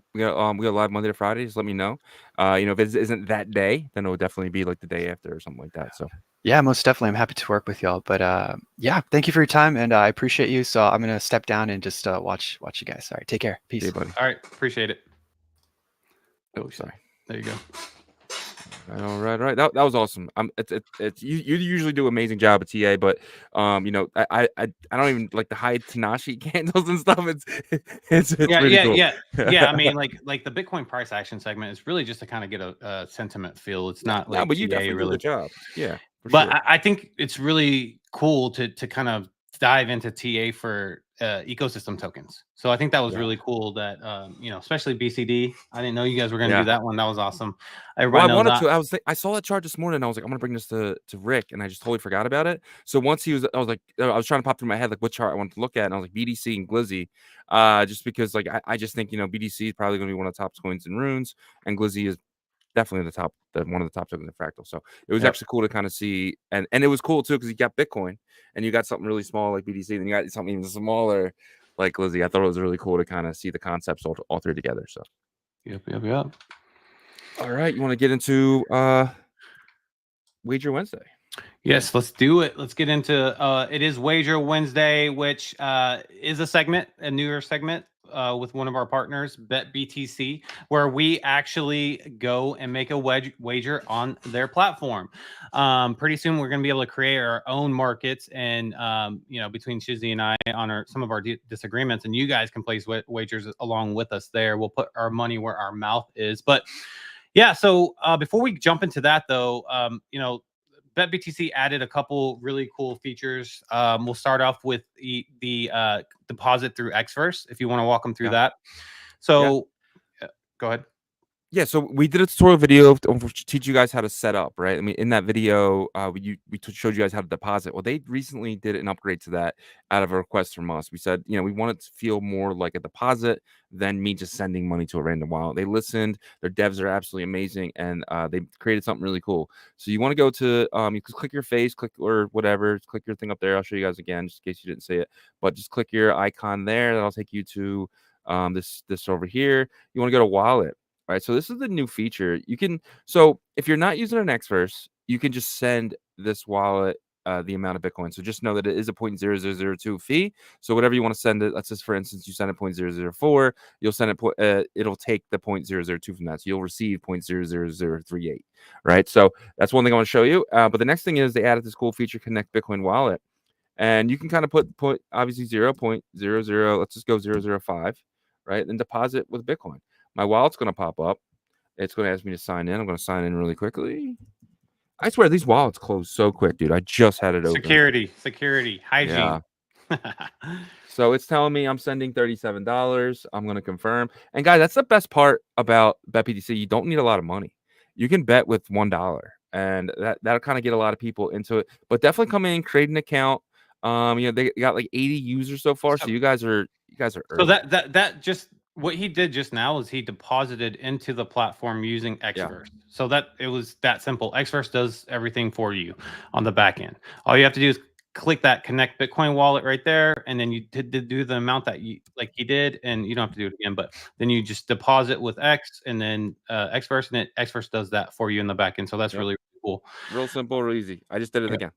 live Monday to Friday. Just let me know. If it isn't that day, then it will definitely be like the day after or something like that. So yeah, most definitely. I'm happy to work with y'all. But yeah, thank you for your time, and I appreciate you. So I'm gonna step down and just watch you guys. All right, take care. Peace. see you, buddy. All right, appreciate it. Oh, sorry. There you go. All right. That was awesome. It's you usually do an amazing job at TA, but you know, I don't even like the high Tanashi candles and stuff. It's Yeah, pretty yeah, cool. yeah, yeah. I mean, like the Bitcoin price action segment is really just to kind of get a sentiment feel. It's not No, like but you TA definitely do a really. good job. Yeah, for But sure. I think it's really cool to kind of dive into TA for ecosystem tokens. So I think that was Yeah. really cool that you know, especially BCD. I didn't know you guys were going to Yeah. do that one. That was awesome. Well, I Everybody knows wanted that. to. I saw that chart this morning. And I was like, I'm gonna bring this to Rick, and I just totally forgot about it. So once he was, I was like, I was trying to pop through my head like what chart I wanted to look at, and I was like BDC and Glizzy, just because like I just think, you know, BDC is probably gonna be one of the top coins in runes, and Glizzy is definitely one of the top tokens in Fractal. So it was Yep. actually cool to kind of see, and it was cool too because you got Bitcoin, and you got something really small like BDC, and you got something even smaller like Glizzy. I thought it was really cool to kind of see the concepts all three together. So. Yep. All right, you want to get into Wager Wednesday? Yes, let's do it. Let's get into it is Wager Wednesday, which is a newer segment with one of our partners, BetBTC, where we actually go and make a wager on their platform. Pretty soon, we're going to be able to create our own markets, and you know, between Shizzy and I on some of our disagreements, and you guys can place wagers along with us there. We'll put our money where our mouth is, but yeah. So before we jump into that, though, you know, BetBTC added a couple really cool features. We'll start off with the deposit through Xverse, if you want to walk them through that. So go ahead. Yeah, so we did a tutorial video to teach you guys how to set up, right? I mean, in that video, we showed you guys how to deposit. Well, they recently did an upgrade to that out of a request from us. We said, you know, we want it to feel more like a deposit than me just sending money to a random wallet. They listened. Their devs are absolutely amazing, and they created something really cool. So you want to go to, you can click your face, click or whatever, click your thing up there. I'll show you guys again, just in case you didn't see it. But just click your icon there. That'll take you to this over here. You want to go to wallet. Right, so this is the new feature. You can, so if you're not using an Xverse, you can just send this wallet the amount of Bitcoin. So just know that it is a 0.0002 fee. So whatever you want to send it, let's just for instance, you send it 0.004, you'll send it. It'll take the 0.002 from that. So you'll receive 0.00038. Right. So that's one thing I want to show you. But the next thing is they added this cool feature, Connect Bitcoin Wallet, and you can kind of put obviously 0.00. Let's just go 0.005, right, and deposit with Bitcoin. My wallet's going to pop up. It's going to ask me to sign in. I'm going to sign in really quickly. I swear these wallets close so quick, dude. I just had it open. Security, hygiene. Yeah. So it's telling me I'm sending $37. I'm going to confirm. And guys, that's the best part about BetBTC. You don't need a lot of money. You can bet with $1, and that'll kind of get a lot of people into it. But definitely come in, create an account. You know, they got like 80 users so far. So you guys are early. So that just what he did just now is he deposited into the platform using Xverse. Yeah. So that it was that simple. Xverse does everything for you on the back end. All you have to do is click that connect Bitcoin wallet right there, and then you did do the amount that you like he did, and you don't have to do it again. But then you just deposit with X, and then Xverse, and Xverse does that for you in the back end. So that's really cool. Real simple, real easy. I just did it again.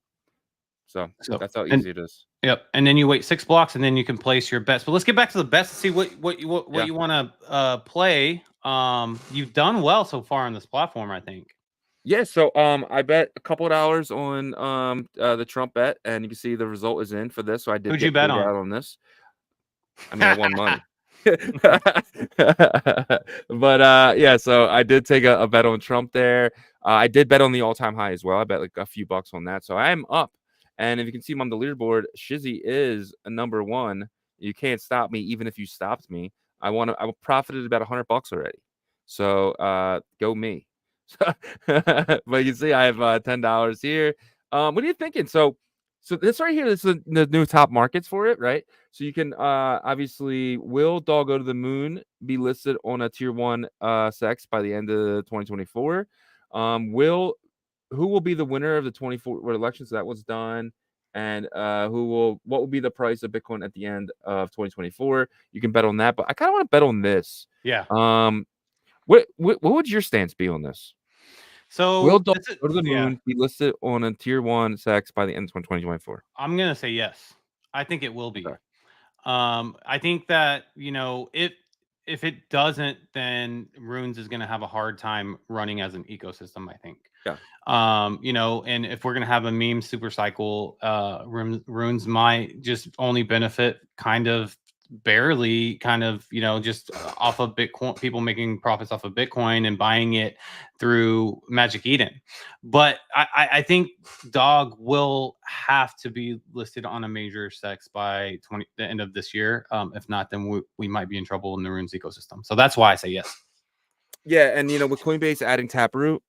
So that's how and, easy it is. Yep, and then you wait 6 blocks, and then you can place your bets. But let's get back to the bets to see what you want to play. You've done well so far on this platform, I think. Yeah, so I bet a couple of dollars on the Trump bet, and you can see the result is in for this. So I did. Who'd you bet on this? I mean, I won money. But yeah, so I did take a bet on Trump there. I did bet on the all-time high as well. I bet like a few bucks on that. So I am up. And if you can see him on the leaderboard, Shizzy is a number 1. You can't stop me, even if you stopped me. I profited about $100 already. So go me. But you can see I have $10 here. What are you thinking? So this right here is the new top markets for it, right? So you can obviously, will Doll Go to the Moon be listed on a tier 1 sex by the end of 2024? Who will be the winner of the 24 elections? So that was done. And what will be the price of Bitcoin at the end of 2024? You can bet on that, but I kind of want to bet on this. Yeah. What would your stance be on this? So will Doll Go to the Moon be listed on a tier 1 sex by the end of 2024? I'm gonna say yes. I think it will be. Okay. I think that, you know, if it doesn't, then Runes is going to have a hard time running as an ecosystem, I think. Yeah. You know, and if we're going to have a meme super cycle, Runes might just only benefit kind of barely, kind of, you know, just off of Bitcoin, people making profits off of Bitcoin and buying it through Magic Eden. But I think Dog will have to be listed on a major sex by the end of this year. If not, then we might be in trouble in the Runes ecosystem. So that's why I say yes. Yeah, and you know, with Coinbase adding Taproot,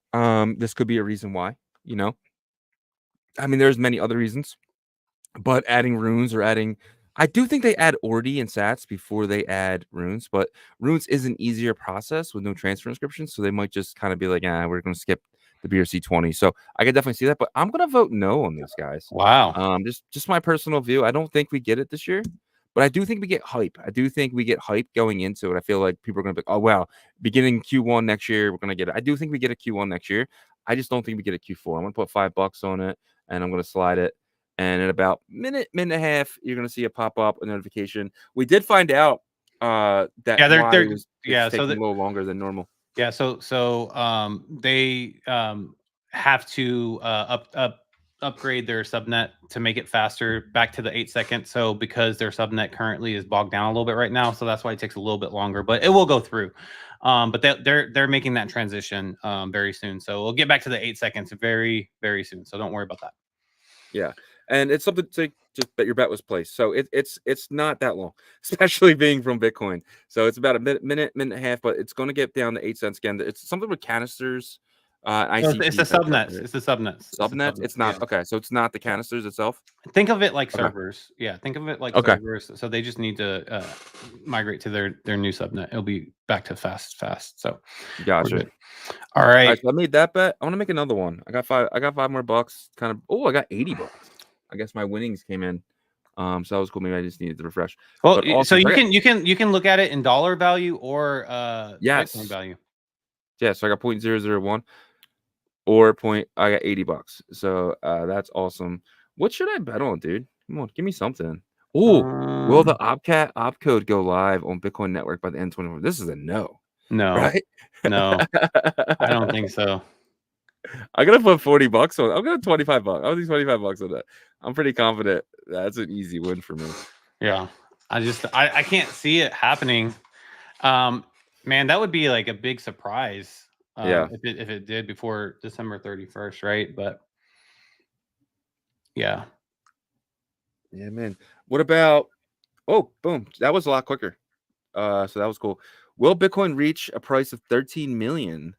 this could be a reason why. You know, I mean, there's many other reasons, but adding Runes or adding, I do think they add Ordi and Sats before they add Runes, but Runes is an easier process with no transfer inscriptions, so they might just kind of be like, we're going to skip the BRC20. So I could definitely see that, but I'm going to vote no on these guys. Wow. Just my personal view. I don't think we get it this year. But I do think we get hype. I do think we get hype going into it. I feel like people are going to be, oh, wow, beginning Q1 next year, we're going to get it. I do think we get a Q1 next year. I just don't think we get a Q4. I'm going to put $5 on it, and I'm going to slide it. And in about minute and a half, you're going to see it pop up, a notification. We did find out that they're was yeah, taking so a little longer than normal. Yeah, so they have to upgrade their subnet to make it faster back to the 8 seconds. So because their subnet currently is bogged down a little bit right now, so that's why it takes a little bit longer, but it will go through. But they're making that transition very soon. So we'll get back to the 8 seconds very, very soon. So don't worry about that. Yeah. And it's something to just bet your bet was placed. So it's not that long, especially being from Bitcoin. So it's about a minute and a half, but it's going to get down to 8 cents again. It's something with canisters. It's the subnets. It's the subnets. Subnets? It's not. Yeah. Okay. So it's not the canisters itself. Think of it like servers. Yeah. Think of it like servers. So they just need to migrate to their new subnet. It'll be back to fast. So gotcha. All right. So I made that bet. I want to make another one. I got five more bucks. Kind of. Oh, I got $80. I guess my winnings came in. So that was cool. Maybe I just needed to refresh. Well, also, so you can look at it in dollar value or Bitcoin value. Yeah, so I got 0.001 or I got $80. So that's awesome. What should I bet on, dude? Come on, give me something. Oh, will the opcode go live on Bitcoin Network by the end of 2024? This is a no. No, right? No, I don't think so. I'm gonna put $40 on. I'm gonna $25. I'll do $25 on that. I'm pretty confident that's an easy win for me. Yeah, I can't see it happening. Man, that would be like a big surprise. If it did before December 31st, right? But yeah, man. What about? Oh, boom! That was a lot quicker. So that was cool. Will Bitcoin reach a price of 13 million?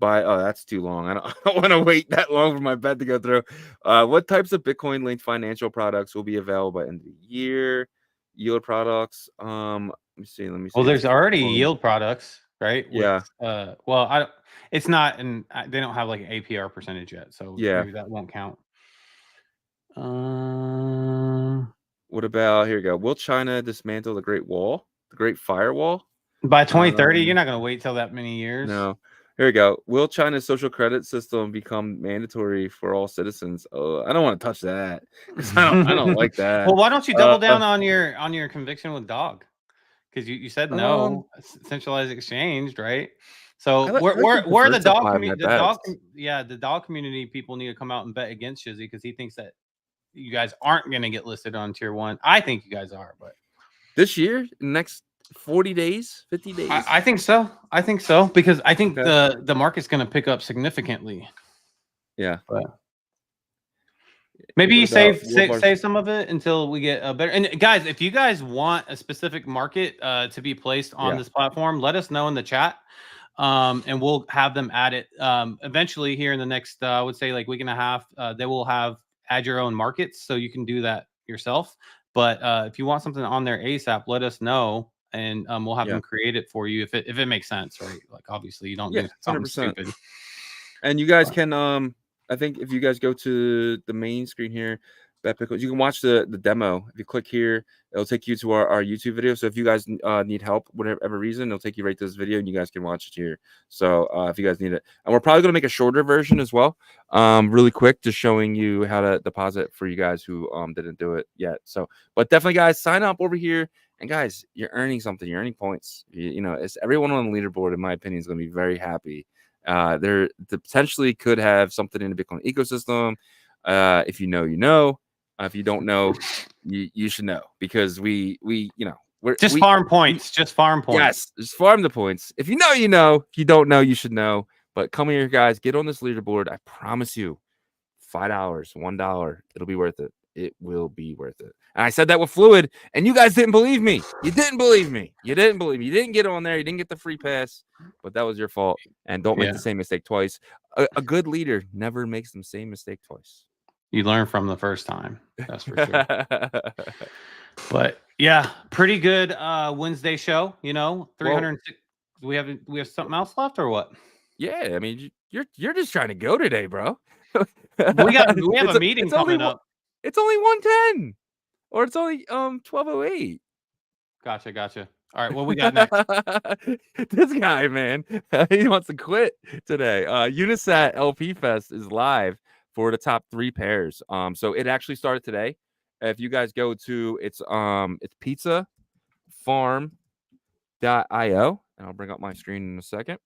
That's too long. I don't want to wait that long for my bet to go through. What types of Bitcoin linked financial products will be available by end of the year? Yield products. Let me see. Well, there's already yield products, right? Yeah. It's not, and they don't have like an APR percentage yet, so maybe that won't count. What about, here we go. Will China dismantle the Great Wall, the Great Firewall? By 2030, you're not going to wait till that many years. No. Here we go. Will China's social credit system become mandatory for all citizens? I don't want to touch that. I don't like that. Well, why don't you double down on your conviction with Dog? Because you said no, centralized exchange, right? So where the dog community, the dog community people need to come out and bet against Shizzy because he thinks that you guys aren't going to get listed on tier 1. I think you guys are, but this year, next 40 days, 50 days. I think so. Because I think the market's going to pick up significantly. Yeah. But maybe you save some of it until we get a better. And guys, if you guys want a specific market to be placed on this platform, let us know in the chat. And we'll have them add it eventually here in the next, I would say like week and a half. They will add your own markets, so you can do that yourself. But if you want something on there ASAP, let us know, and we'll have them create it for you if it makes sense, right? Like obviously you don't do something 100%. Stupid. And you guys can I think if you guys go to the main screen here, Bet Bitcoin. You can watch the demo. If you click here, it'll take you to our YouTube video. So if you guys need help, whatever reason, it'll take you right to this video, and you guys can watch it here. So if you guys need it, and we're probably gonna make a shorter version as well, really quick, just showing you how to deposit for you guys who didn't do it yet. So, but definitely, guys, sign up over here. And guys, you're earning something. You're earning points. You know, it's everyone on the leaderboard, in my opinion, is going to be very happy. There potentially could have something in the Bitcoin ecosystem. If you know, you know. If you don't know, you should know, because we we're just farm points. Just farm points. Yes, just farm the points. If you know, you know. If you don't know, you should know. But come here, guys. Get on this leaderboard. I promise you, $5, $1, it'll be worth it. It will be worth it. And I said that with Fluid, and you guys didn't believe me. You didn't believe me. You didn't believe me. You didn't get on there. You didn't get the free pass, but that was your fault. And don't make the same mistake twice. A good leader never makes the same mistake twice. You learn from the first time. That's for sure. But yeah, pretty good Wednesday show. You know, 306. Do we have something else left or what? Yeah, I mean, you're just trying to go today, bro. we have a meeting coming up. It's only 1:10, or it's only 12:08. Gotcha. All right, what we got next? This guy, man, he wants to quit today. Unisat LP Fest is live for the top 3 pairs. So it actually started today. If you guys go to it's pizzafarm.io, and I'll bring up my screen in a second.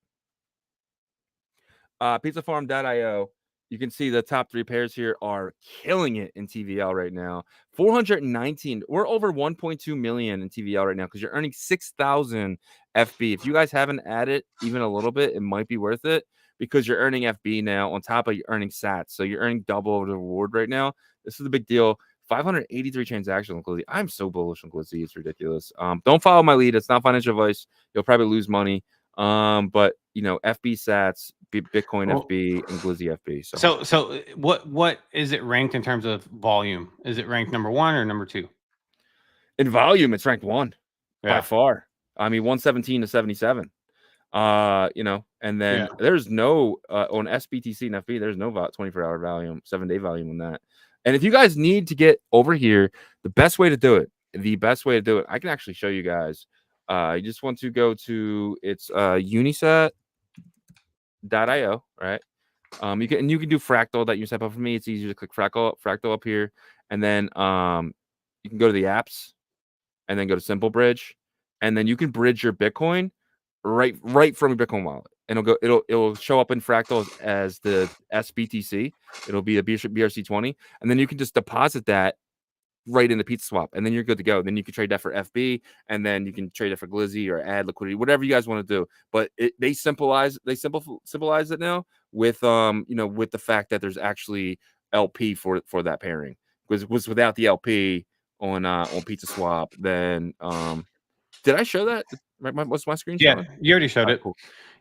Pizzafarm.io. You can see the top 3 pairs here are killing it in TVL right now. 419. We're over 1.2 million in TVL right now because you're earning 6,000 FB. If you guys haven't added even a little bit, it might be worth it because you're earning FB now on top of you earning sats. So you're earning double the reward right now. This is a big deal. 583 transactions on Glizzy. I'm so bullish on Glizzy. It's ridiculous. Don't follow my lead. It's not financial advice. You'll probably lose money. But you know, FB sats, Bitcoin FB, and Glizzy FB. So what is it ranked in terms of volume? Is it ranked number 1 or number 2? In volume, it's ranked 1 by far. I mean, 117 to 77. You know, and then there's no on SBTC and FB, there's no 24-hour volume, 7-day volume on that. And if you guys need to get over here, the best way to do it, I can actually show you guys. You just want to go to unisat.io, right? You can do fractal that you set up for me. It's easier to click fractal up here, and then you can go to the apps, and then go to Simple Bridge, and then you can bridge your Bitcoin right from your Bitcoin wallet, and it'll show up in fractal as the SBTC. It'll be a BRC20, and then you can just deposit that right in the pizza swap, and then you're good to go. Then you can trade that for FB, and then you can trade it for Glizzy or add liquidity, whatever you guys want to do. But they simplify it now with with the fact that there's actually LP for that pairing. Was without the LP on pizza swap, then did I show that? What's my screen showing? Yeah, you already showed it. Cool.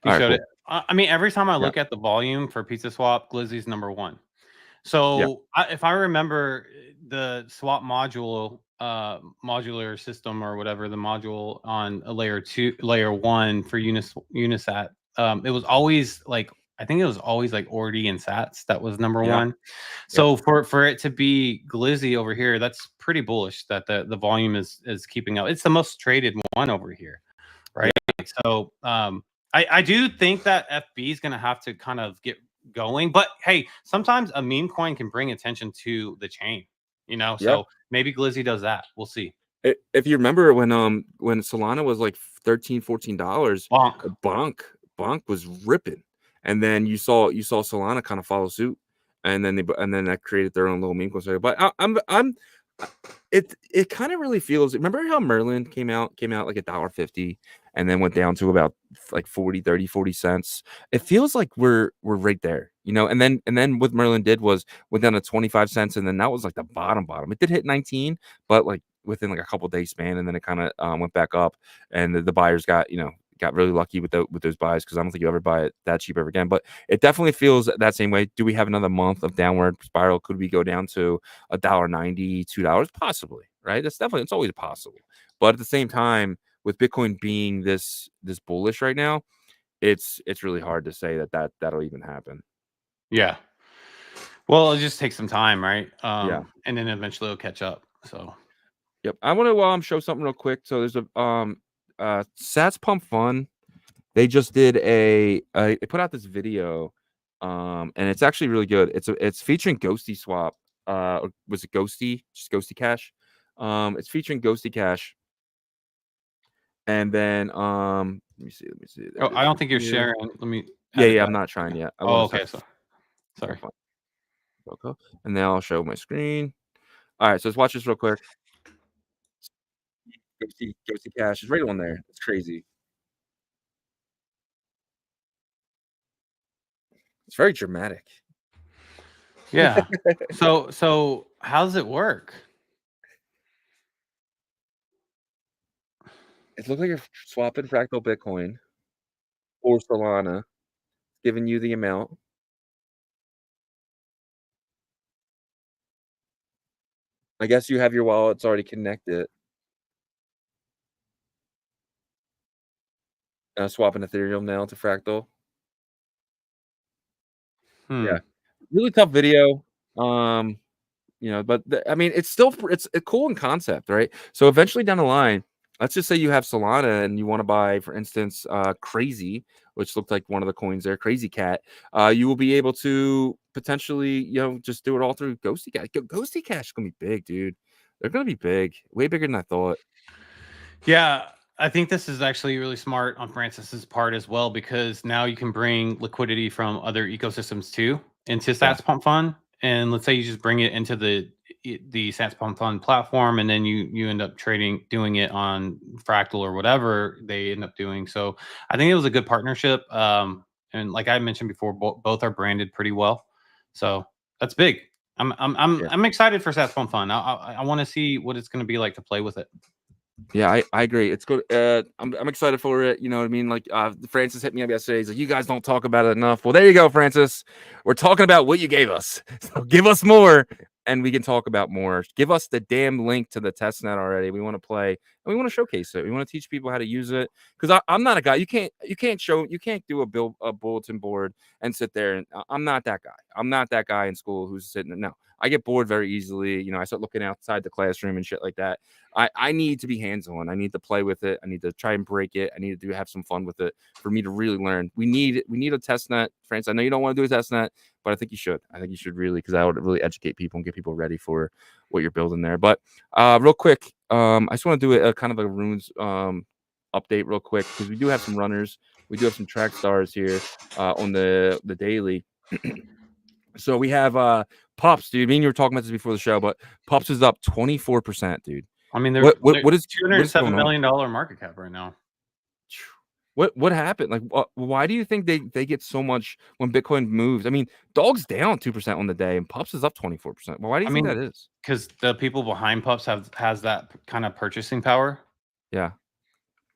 You showed it. I mean, every time I look at the volume for pizza swap, Glizzy's number 1. So if I remember the swap module, modular system or whatever, the module on a layer 1 for Unisat, it was always like, I think it was always like Ordi and Sats that was number 1. So for it to be Glizzy over here, that's pretty bullish that the volume is keeping up. It's the most traded one over here, right? So I do think that FB is going to have to kind of get going, but hey, sometimes a meme coin can bring attention to the chain, so maybe Glizzy does that. We'll see. If you remember when Solana was like $13-14, bonk was ripping, and then you saw Solana kind of follow suit, and then that created their own little meme coin. But it kind of really feels. Remember how Merlin came out like $1.50 and then went down to about like 40 cents. It feels like we're right there, and then what Merlin did was went down to 25 cents, and then that was like the bottom. It did hit 19, but like within like a couple days span, and then it kind of went back up, and the buyers got really lucky with those buys, because I don't think you ever buy it that cheap ever again. But it definitely feels that same way. Do we have another month of downward spiral? Could we go down to $1.90, $2? Possibly, right? It's always possible. But at the same time, with Bitcoin being this bullish right now, it's really hard to say that'll even happen. Yeah. Well, it just takes some time, right? Yeah. And then eventually it'll catch up. So Yep. I want to show something real quick. So there's a Sats Pump Fun. They just did they put out this video, and it's actually really good. It's featuring Ghosty Swap. Or was it Ghosty? Just Ghosty Cash. It's featuring Ghosty Cash. And then let me see. There oh, it I is don't right think you're here. sharing. Let me Yeah, edit I'm that. not trying yet. I Oh, want to okay. So sorry. Okay. And then I'll show my screen. All right, so let's watch this real quick. Ghosty Cash is right on there. It's crazy. It's very dramatic. Yeah. So how does it work? It looks like you're swapping Fractal Bitcoin or Solana, giving you the amount. I guess you have your wallets already connected. Swapping Ethereum now to Fractal. Yeah, really tough video. But I mean, it's still it's a cool in concept, right? So eventually down the line, let's just say you have Solana and you want to buy, for instance, Crazy, which looked like one of the coins there, Crazy Cat. You will be able to potentially, just do it all through Ghosty Cash. Ghosty Cash is gonna be big, dude. They're gonna be big, way bigger than I thought. Yeah, I think this is actually really smart on Francis's part as well, because now you can bring liquidity from other ecosystems too into Yeah. Sats Pump Fund. And let's say you just bring it into the Sats Pump Fund platform, and then you end up doing it on Fractal or whatever they end up doing. So I think it was a good partnership. And like I mentioned before, both are branded pretty well. So that's big. I'm excited for Sats Pump Fund. I want to see what it's going to be like to play with it. Yeah, I agree. It's good. I'm excited for it. You know what I mean? Like, Francis hit me up yesterday. He's like, "You guys don't talk about it enough." Well, there you go, Francis. We're talking about what you gave us. So give us more, and we can talk about more. Give us the damn link to the test net already. We want to play, and we want to showcase it. We want to teach people how to use it. Because I'm not a guy. You can't do a bulletin board and sit there. And I'm not that guy. I'm not that guy in school who's sitting. No, I get bored very easily. I start looking outside the classroom and shit like that. I need to be hands-on. I need to play with it. I need to try and break it. I need to have some fun with it for me to really learn. We need a test net, France. I know you don't want to do a test net, but I think you should. I think you should really, because that would really educate people and get people ready for what you're building there. But real quick, I just want to do a kind of a runes update real quick, because we do have some runners. We do have some track stars here on the daily. So we have Pups, dude. Me and you were talking about this before the show, but Pups is up 24%, dude. I mean, they're What is $207 going million market cap right now. What happened? Like, why do you think they get so much when Bitcoin moves? I mean, Dog's down 2% on the day, and Pups is up 24%. Well, why do you think that is? Because the people behind Pups has that kind of purchasing power, Yeah,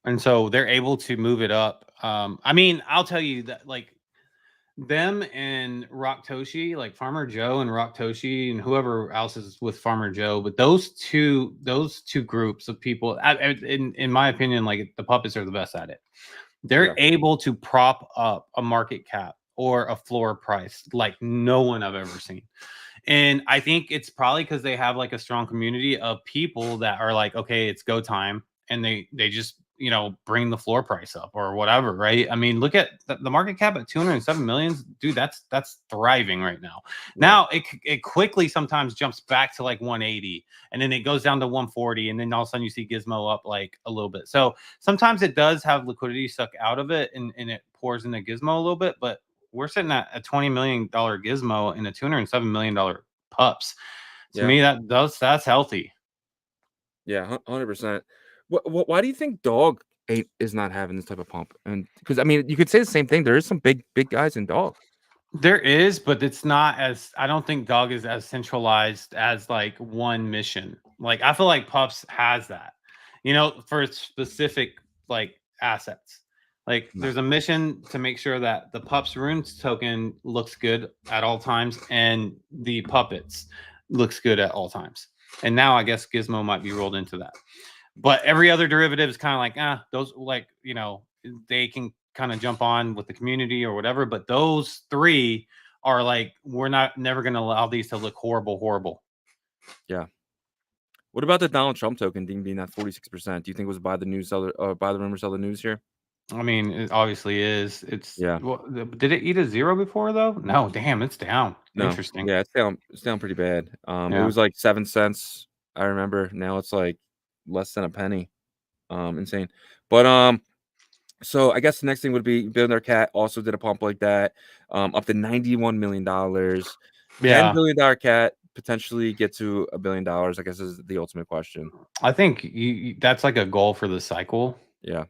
and so they're able to move it up. I mean, I'll tell you that, like, them and Rock Toshi, like Farmer Joe and Rock Toshi and whoever else is with Farmer Joe, but those two groups of people, in my opinion, like, the puppets are the best at it. They're able to prop up a market cap or a floor price like no one I've ever seen. And I think it's probably because they have like a strong community of people that are like, okay, it's go time, and they just bring the floor price up or whatever, right? I mean, look at the market cap at 207 million, dude. That's thriving right now. Now it quickly sometimes jumps back to like 180, and then it goes down to 140, and then all of a sudden you see Gizmo up like a little bit. So sometimes it does have liquidity suck out of it, and it pours into Gizmo a little bit, but we're sitting at a $20 million Gizmo and a $207 million Pups. To me, that's healthy. Yeah, 100%. Why do you think Dog is not having this type of pump? And because I mean, you could say the same thing. There is some big guys in Dog. There is, but it's not as, I don't think Dog is as centralized as like one mission. Like, I feel like Pups has that, for specific like assets. Like, there's a mission to make sure that the Pups runes token looks good at all times, and the puppets looks good at all times. And now I guess Gizmo might be rolled into that. But every other derivative is kind of like, those, like, they can kind of jump on with the community or whatever. But those three are like, we're never going to allow these to look horrible. Yeah. What about the Donald Trump token being at 46%? Do you think it was by the news seller, by the rumor seller news here? I mean, it obviously is. Yeah. Well, did it eat a zero before though? No, damn, it's down. No. Interesting. Yeah, it's down pretty bad. It Yeah. was like 7 cents. I remember. Now it's like less than a penny. Insane. But so I guess the next thing would be Bill and Cat also did a pump like that, up to $91 million. Yeah. $10 billion cat potentially get to $1 billion, I guess, is the ultimate question. I think that's like a goal for the cycle. Yeah.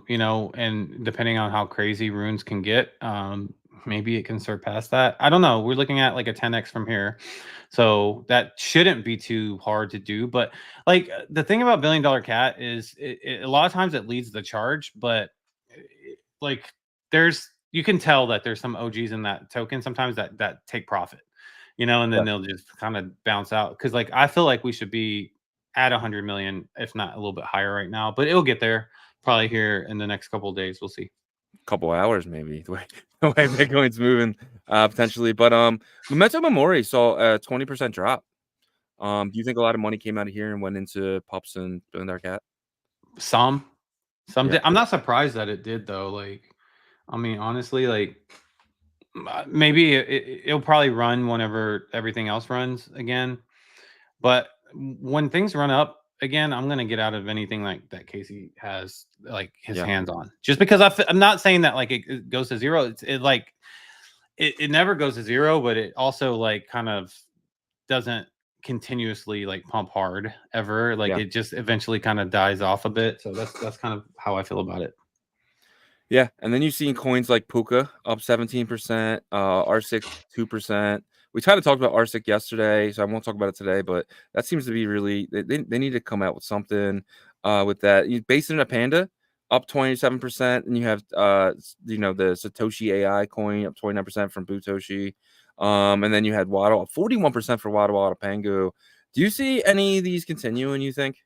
You know, and depending on how crazy runes can get, maybe it can surpass that. I don't know. We're looking at like a 10x from here. So that shouldn't be too hard to do. But like the thing about $1 billion cat is a lot of times it leads the charge, but like you can tell that there's some OGs in that token sometimes that take profit, you know, and then they'll just kind of bounce out. Cause like I feel like we should be at 100 million, if not a little bit higher right now, but it'll get there probably here in the next couple of days. We'll see. Couple hours maybe, the way Bitcoin's moving, potentially. But Memento Mori saw a 20% drop. Do you think a lot of money came out of here and went into pups and $1 billion cat? Some Yeah. I'm not surprised that it did though. Like, I mean, honestly, like maybe it'll probably run whenever everything else runs again. But when things run up again, I'm gonna get out of anything like that Casey has like his hands on. Just because I'm not saying that like it goes to zero. It never goes to zero, but it also like kind of doesn't continuously like pump hard ever. Like it just eventually kind of dies off a bit. So that's kind of how I feel about it. Yeah, and then you've seen coins like Puka up 17%, RSIC 2%. We kind of talked about RSIC yesterday, so I won't talk about it today, but that seems to be really they need to come out with something with that. You based in a Panda up 27%, and you have you know, the Satoshi AI coin up 29% from Butoshi. And then you had Waddle up 41% for Waddle Waddle Pangu. Do you see any of these continuing, you think?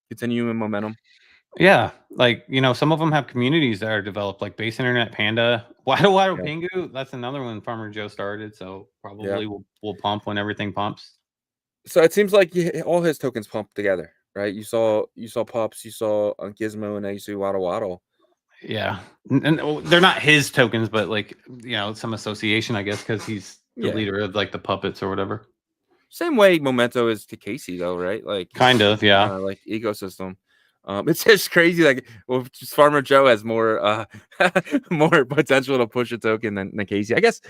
Continuing momentum? Yeah, like, you know, some of them have communities that are developed, like Base Internet Panda, Waddle Pingu. That's another one Farmer Joe started, so probably will pump when everything pumps. So it seems like all his tokens pumped together, right? You saw Pups, you saw Gizmo, and now you see Waddle Waddle. Yeah, and they're not his tokens, but like, you know, some association, I guess, because he's the leader of like the puppets or whatever. Same way Memento is to Casey, though, right? Like kind of, yeah. Like ecosystem. It's just crazy. Like, well, just Farmer Joe has more more potential to push a token than Casey, I guess,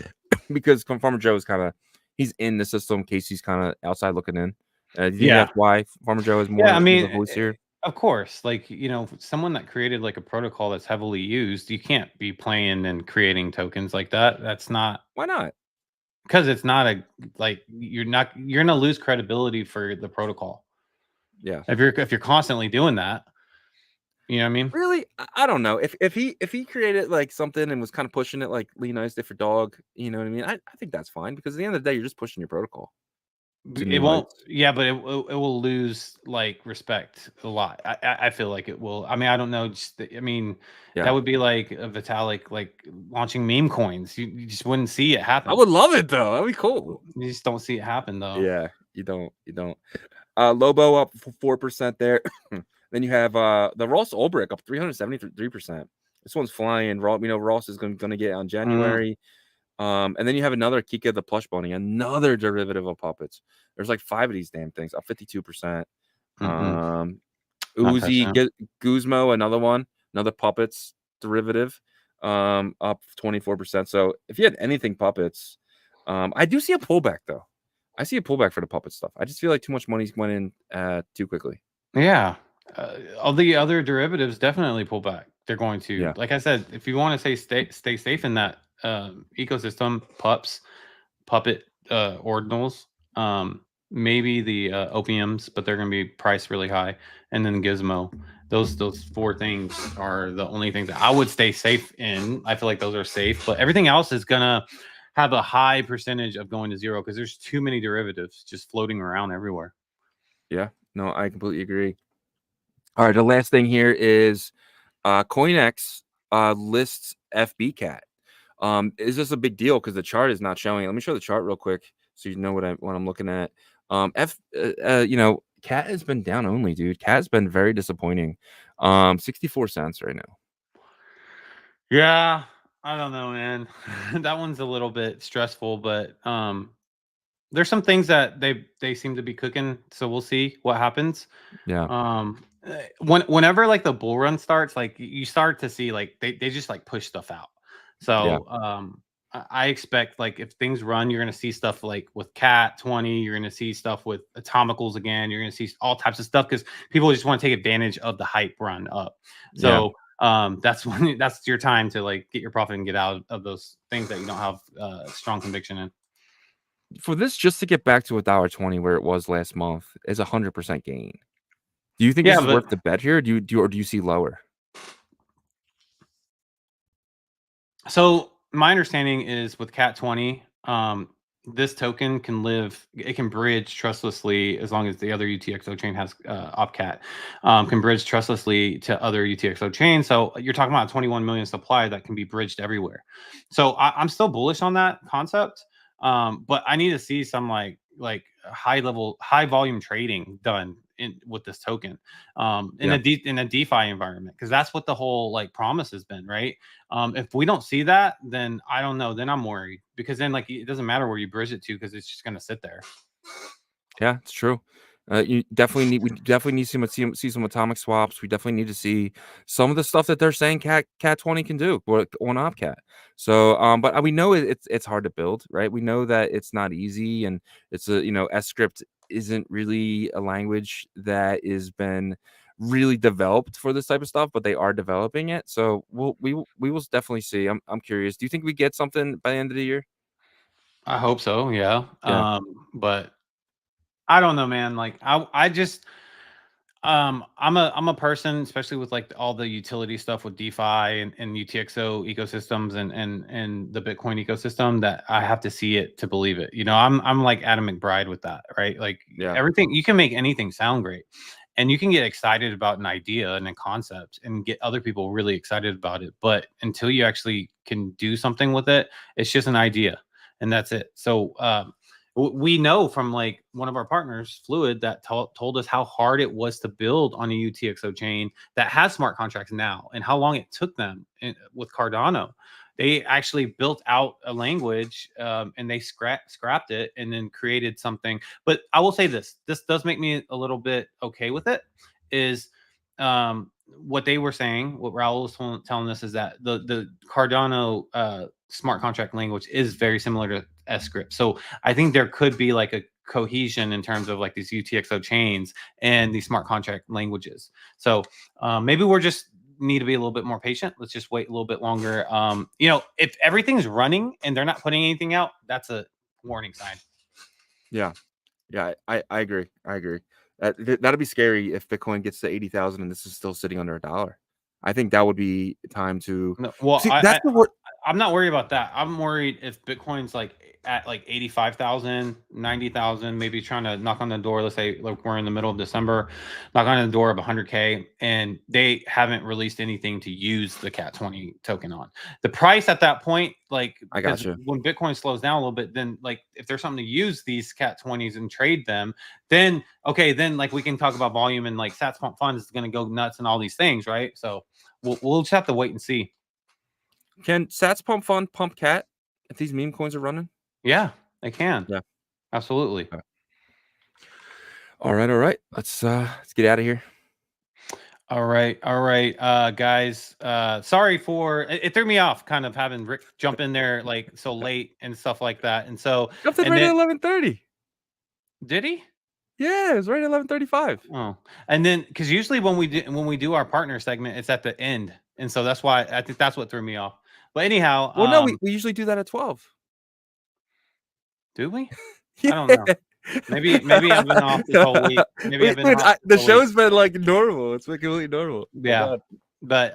because Farmer Joe is kind of he's in the system. Casey's kind of outside looking in. Do you think that's why Farmer Joe is more? Yeah, I mean, voice here? Of course, like, you know, someone that created like a protocol that's heavily used, you can't be playing and creating tokens like that. That's not. Why not? Because it's not a like you're gonna lose credibility for the protocol. Yeah. If you're constantly doing that, you know what I mean? Really, I don't know. If he created like something and was kind of pushing it like Lee Nice did for Dog, you know what I mean? I think that's fine because at the end of the day, you're just pushing your protocol. It won't, but it will lose like respect a lot. I feel like it will. I mean, I don't know. That would be like a Vitalik like launching meme coins. You just wouldn't see it happen. I would love it though. That'd be cool. You just don't see it happen though. Yeah, you don't. Lobo up 4% there. Then you have the Ross Ulbricht up 373%. This one's flying. We know Ross is going to get on January. And then you have another Kika the Plush Bunny, another derivative of puppets. There's like 5 of these damn things, up 52%. Uzi Guzmo, another puppets derivative, up 24%. So if you had anything puppets, I do see a pullback though. I see a pullback for the puppet stuff. I just feel like too much money went in too quickly. Yeah. All the other derivatives definitely pull back. They're going to, like I said, if you want to stay safe in that ecosystem, puppet ordinals, maybe the opiums, but they're going to be priced really high, and then Gizmo. Those 4 things are the only things that I would stay safe in. I feel like those are safe, but everything else is gonna have a high percentage of going to zero because there's too many derivatives just floating around everywhere. Yeah, no, I completely agree. All right, the last thing here is CoinX lists FBCat. Is this a big deal? Because the chart is not showing. Let me show the chart real quick so you know what I'm looking at. Cat has been down only, dude. Cat has been very disappointing. 64 cents right now. Yeah, I don't know, man. That one's a little bit stressful, but there's some things that they seem to be cooking, so we'll see what happens. Yeah. Whenever like the bull run starts, like you start to see like they just like push stuff out. So I expect like if things run, you're gonna see stuff like with Cat 20, you're gonna see stuff with atomicals again, you're gonna see all types of stuff because people just want to take advantage of the hype run up. So that's when that's your time to like get your profit and get out of those things that you don't have strong conviction in. For this just to get back to $1.20 where it was last month is 100% gain. Do you think this is worth the bet here? Or do you see lower? So my understanding is with Cat 20, this token can bridge trustlessly as long as the other UTXO chain has OpCat, can bridge trustlessly to other UTXO chains. So you're talking about 21 million supply that can be bridged everywhere. So I'm still bullish on that concept, but I need to see some like high volume trading done with this token in a DeFi environment, because that's what the whole like promise has been, right? If we don't see that, then I don't know. Then I'm worried, because then like it doesn't matter where you bridge it to because it's just gonna sit there. Yeah, it's true. We definitely need to see some atomic swaps. We definitely need to see some of the stuff that they're saying Cat 20 can do on OpCat. So, but we know it's hard to build, right? We know that it's not easy, and it's S script isn't really a language that has been really developed for this type of stuff, but they are developing it. So we will definitely see. I'm curious. Do you think we get something by the end of the year? I hope so. Yeah. But I don't know, man. Like I just I'm a person, especially with like all the utility stuff with DeFi and UTXO ecosystems and the Bitcoin ecosystem, that I have to see it to believe it. I'm like Adam McBride with that, right? Like everything, you can make anything sound great, and you can get excited about an idea and a concept and get other people really excited about it, but until you actually can do something with it, it's just an idea, and that's it. So we know from like one of our partners, Fluid, that told us how hard it was to build on a UTXO chain that has smart contracts now, and how long it took them with Cardano. They actually built out a language, and they scrapped it and then created something. But I will say this does make me a little bit okay with it, is what they were saying, what Raul was telling us, is that the Cardano smart contract language is very similar to S script. So I think there could be like a cohesion in terms of like these UTXO chains and these smart contract languages. So maybe we're just need to be a little bit more patient. Let's just wait a little bit longer. If everything's running and they're not putting anything out, that's a warning sign. Yeah, I agree. That'd be scary if Bitcoin gets to 80,000 and this is still sitting under $1. I think that would be time to. No, well, see, I'm not worried about that. I'm worried if Bitcoin's like at like 85,000, 90,000, maybe trying to knock on the door. Let's say like we're in the middle of December, knock on the door of 100K, and they haven't released anything to use the Cat 20 token on. The price at that point, like, I got you. When Bitcoin slows down a little bit, then like if there's something to use these Cat 20s and trade them, then okay, then like we can talk about volume, and like Sats Pump Fund is going to go nuts and all these things, right? So we'll just have to wait and see. Can Sats Pump Fund pump Cat if these meme coins are running? Yeah, they can. Yeah, absolutely. All right. Let's get out of here. All right, guys. Sorry for it threw me off, kind of having Rick jump in there like so late and stuff like that. And so jumped in right at 11:30. Did he? Yeah, it was right at 11:35. Oh, and then because usually when we do our partner segment, it's at the end, and so that's why I think that's what threw me off. But anyhow, well, no, we usually do that at 12. Do we? Yeah. I don't know. Maybe I've been off this whole week. Maybe I've been off the show's been like normal. It's been completely normal. Yeah, but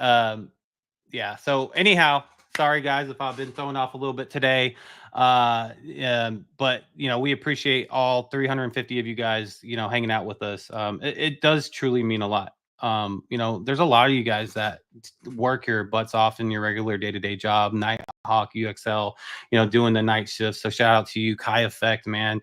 yeah. So anyhow, sorry guys if I've been thrown off a little bit today. But we appreciate all 350 of you guys, hanging out with us. It does truly mean a lot. You know, there's a lot of you guys that work your butts off in your regular day-to-day job, Nighthawk, UXL, you know, doing the night shifts. So shout out to you, Kai Effect, man.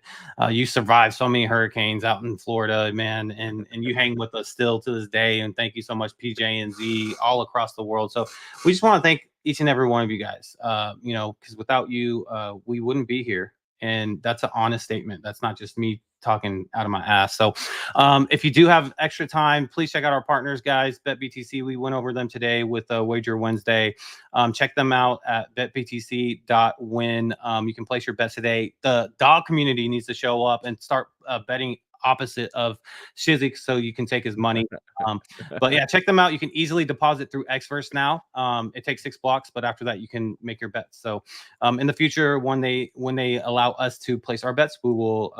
You survived so many hurricanes out in Florida, man, and you hang with us still to this day. And thank you so much, PJ and Z, all across the world. So we just want to thank each and every one of you guys, you know, because without you, we wouldn't be here. And that's an honest statement. That's not just me talking out of my ass. So if you do have extra time, please check out our partners, guys. BetBTC, we went over them today with Wager Wednesday. Check them out at betbtc.win. You can place your bets today. The dog community needs to show up and start betting opposite of Shizzy so you can take his money. But yeah, check them out. You can easily deposit through Xverse now. It takes 6 blocks, but after that you can make your bets. So in the future, when they allow us to place our bets, we will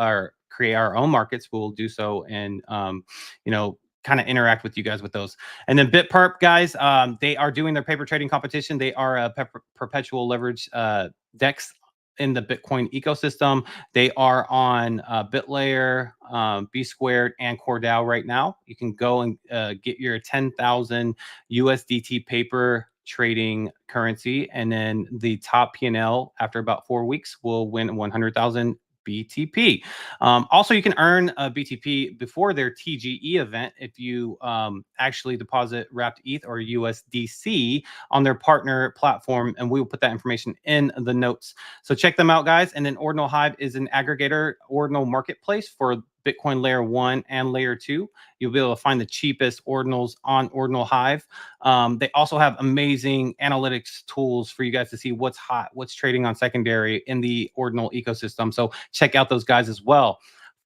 create our own markets. We will do so, and you know, kind of interact with you guys with those. And then BitPerp, guys, they are doing their paper trading competition. They are a perpetual leverage DEX in the Bitcoin ecosystem. They are on BitLayer, B Squared, and CoreDAO right now. You can go and get your 10,000 USDT paper trading currency, and then the top P&L after about 4 weeks will win 100,000 BTP. Also, you can earn a BTP before their TGE event if you actually deposit wrapped ETH or USDC on their partner platform, and we will put that information in the notes. So check them out, guys. And then Ordinal Hive is an aggregator ordinal marketplace for Bitcoin layer 1 and layer 2. You'll be able to find the cheapest ordinals on Ordinal Hive. They also have amazing analytics tools for you guys to see what's hot, what's trading on secondary in the Ordinal ecosystem. So check out those guys as well.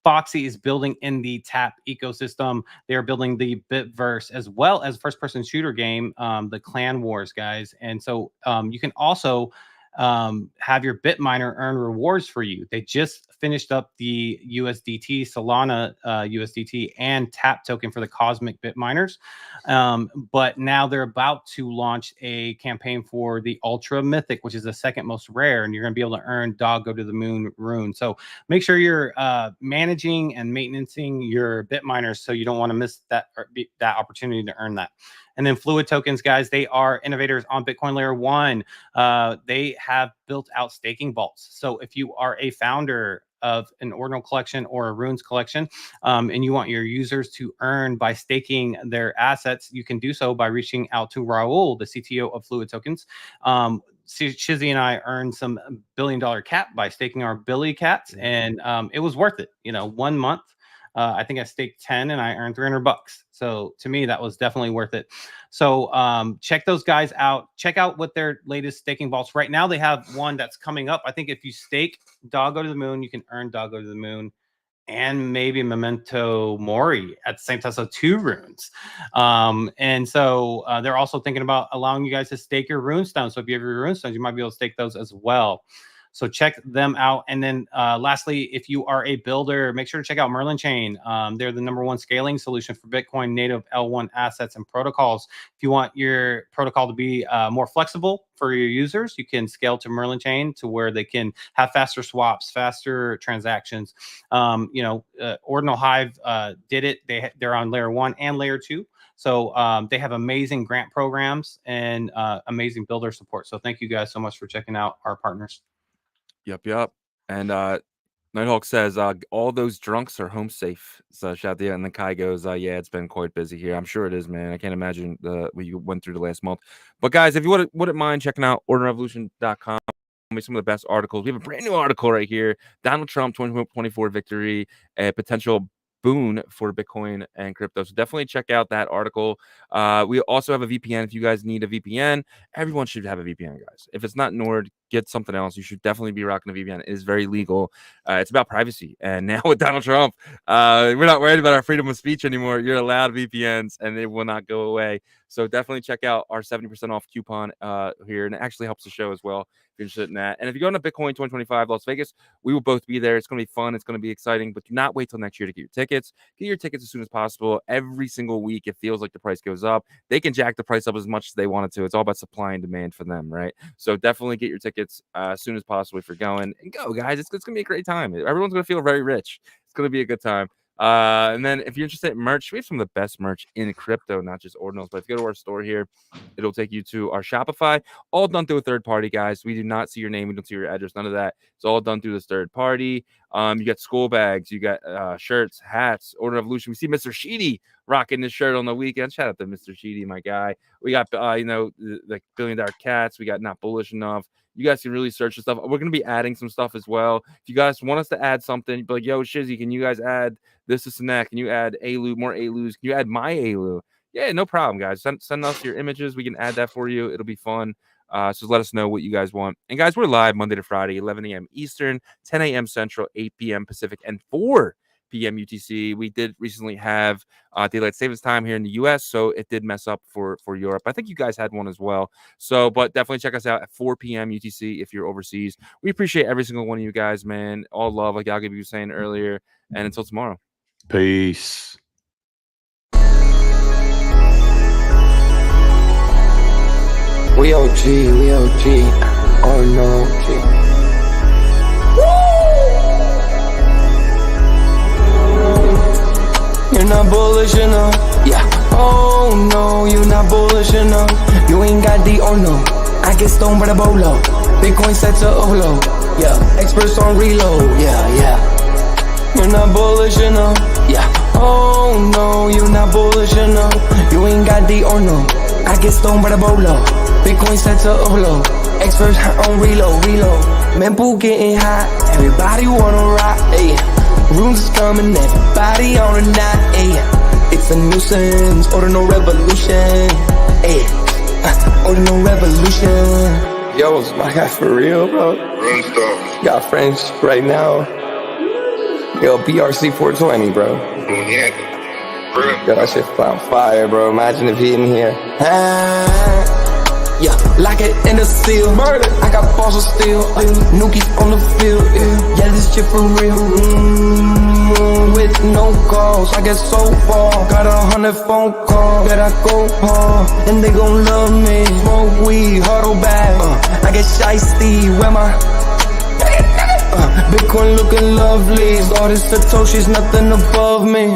Foxy is building in the TAP ecosystem. They are building the Bitverse as well as first-person shooter game, the Clan Wars, guys. And so you can also have your Bitminer earn rewards for you. They just finished up the USDT, Solana USDT, and TAP token for the Cosmic Bitminers. But now they're about to launch a campaign for the Ultra Mythic, which is the second most rare, and you're going to be able to earn Dog Go to the Moon rune. So make sure you're managing and maintaining your Bitminers so you don't want to miss that opportunity to earn that. And then Fluid Tokens, guys, they are innovators on Bitcoin layer 1. They have built out staking vaults. So if you are a founder of an ordinal collection or a runes collection, and you want your users to earn by staking their assets, you can do so by reaching out to Raul, the CTO of Fluid Tokens. Shizzy and I earned some $1 billion cat by staking our Billy cats, and it was worth it. You know, 1 month. I think I staked 10 and I earned $300. So to me, that was definitely worth it. So check those guys out. Check out what their latest staking vaults. Right now, they have one that's coming up. I think if you stake Dog Go to the Moon, you can earn Dog Go to the Moon and maybe Memento Mori at the same time. So 2 runes. And so they're also thinking about allowing you guys to stake your rune stones. So if you have your rune stones, you might be able to stake those as well. So check them out. And then lastly, if you are a builder, make sure to check out Merlin Chain. They're the #1 scaling solution for Bitcoin native L1 assets and protocols. If you want your protocol to be more flexible for your users, you can scale to Merlin Chain to where they can have faster swaps, faster transactions. Ordinal Hive did it. They're on layer 1 and layer 2. So they have amazing grant programs and amazing builder support. So thank you guys so much for checking out our partners. Yep. And Nighthawk says all those drunks are home safe. So shout out, and then Kai goes, yeah, it's been quite busy here. I'm sure it is, man. I can't imagine what you went through the last month. But guys, if you wouldn't mind checking out ordinalrevolution.com, some of the best articles. We have a brand new article right here. Donald Trump 2024 victory, a potential boon for Bitcoin and crypto. So definitely check out that article. We also have a VPN. If you guys need a VPN, everyone should have a VPN, guys. If it's not Nord, get something else. You should definitely be rocking a VPN. It is very legal. It's about privacy. And now with Donald Trump, we're not worried about our freedom of speech anymore. You're allowed VPNs and they will not go away. So definitely check out our 70% off coupon here. And it actually helps the show as well if you're interested in that. And if you're going to Bitcoin 2025 Las Vegas, we will both be there. It's going to be fun. It's going to be exciting. But do not wait till next year to get your tickets. Get your tickets as soon as possible. Every single week, it feels like the price goes up. They can jack the price up as much as they want it to. It's all about supply and demand for them, right? So definitely get your tickets as soon as possible if you're going. And go, guys. It's going to be a great time. Everyone's going to feel very rich. It's going to be a good time. And then if you're interested in merch, we have some of the best merch in crypto, not just ordinals. But if you go to our store here, it'll take you to our Shopify, all done through a third party, guys. We do not see your name, we don't see your address, none of that. It's all done through this third party. You got school bags, you got shirts, hats, Ordinal Revolution. We see Mr. Sheedy rocking this shirt on the weekend. Shout out to Mr. Sheedy, my guy. We got the $1 billion cats. We got Not Bullish Enough. You guys can really search the stuff. We're going to be adding some stuff as well. If you guys want us to add something, be like, yo, Shizzy, can you guys add this and that? Can you add ALU, more ALUs? Can you add my ALU? Yeah, no problem, guys. Send us your images. We can add that for you. It'll be fun. So let us know what you guys want. And guys, we're live Monday to Friday, 11 a.m. Eastern, 10 a.m. Central, 8 p.m. Pacific, and 4 p.m. UTC. We did recently have daylight savings time here in the U.S., so it did mess up for Europe. I think you guys had one as well. So, but definitely check us out at 4 p.m. UTC if you're overseas. We appreciate every single one of you guys, man. All love, like Yagobi was saying earlier. And until tomorrow. Peace. We OG, oh no, G. You're not bullish enough, yeah. Oh no, you're not bullish enough. You ain't got the oh no. I get stoned by the bolo. Bitcoin set to Olo, yeah. Experts on reload, yeah. You're not bullish enough, yeah. Oh no, you're not bullish enough. You ain't got the oh no. I get stoned by the bolo. Bitcoin set to Olo. Experts on reload. Mempool getting hot. Everybody wanna rock, ayy. Rooms is coming, everybody on a knot, ayy. It's a nuisance, Ordinal Revolution, ayy. Ordinal Revolution. Yo, it's my guy for real, bro. Got friends right now. Yo, BRC 420, bro. Yo, that shit on fire, bro. Imagine if he in here. Yeah, like it in the seal. Murder. I got balls of steel. Nookies on the field. Yeah, this shit for real. With no calls, I get so far. Got 100 phone calls that I go hard, and they gon' love me. Smoke weed, huddle back. I get shiesty. Where my Bitcoin looking lovely. All this Satoshi's nothing above me.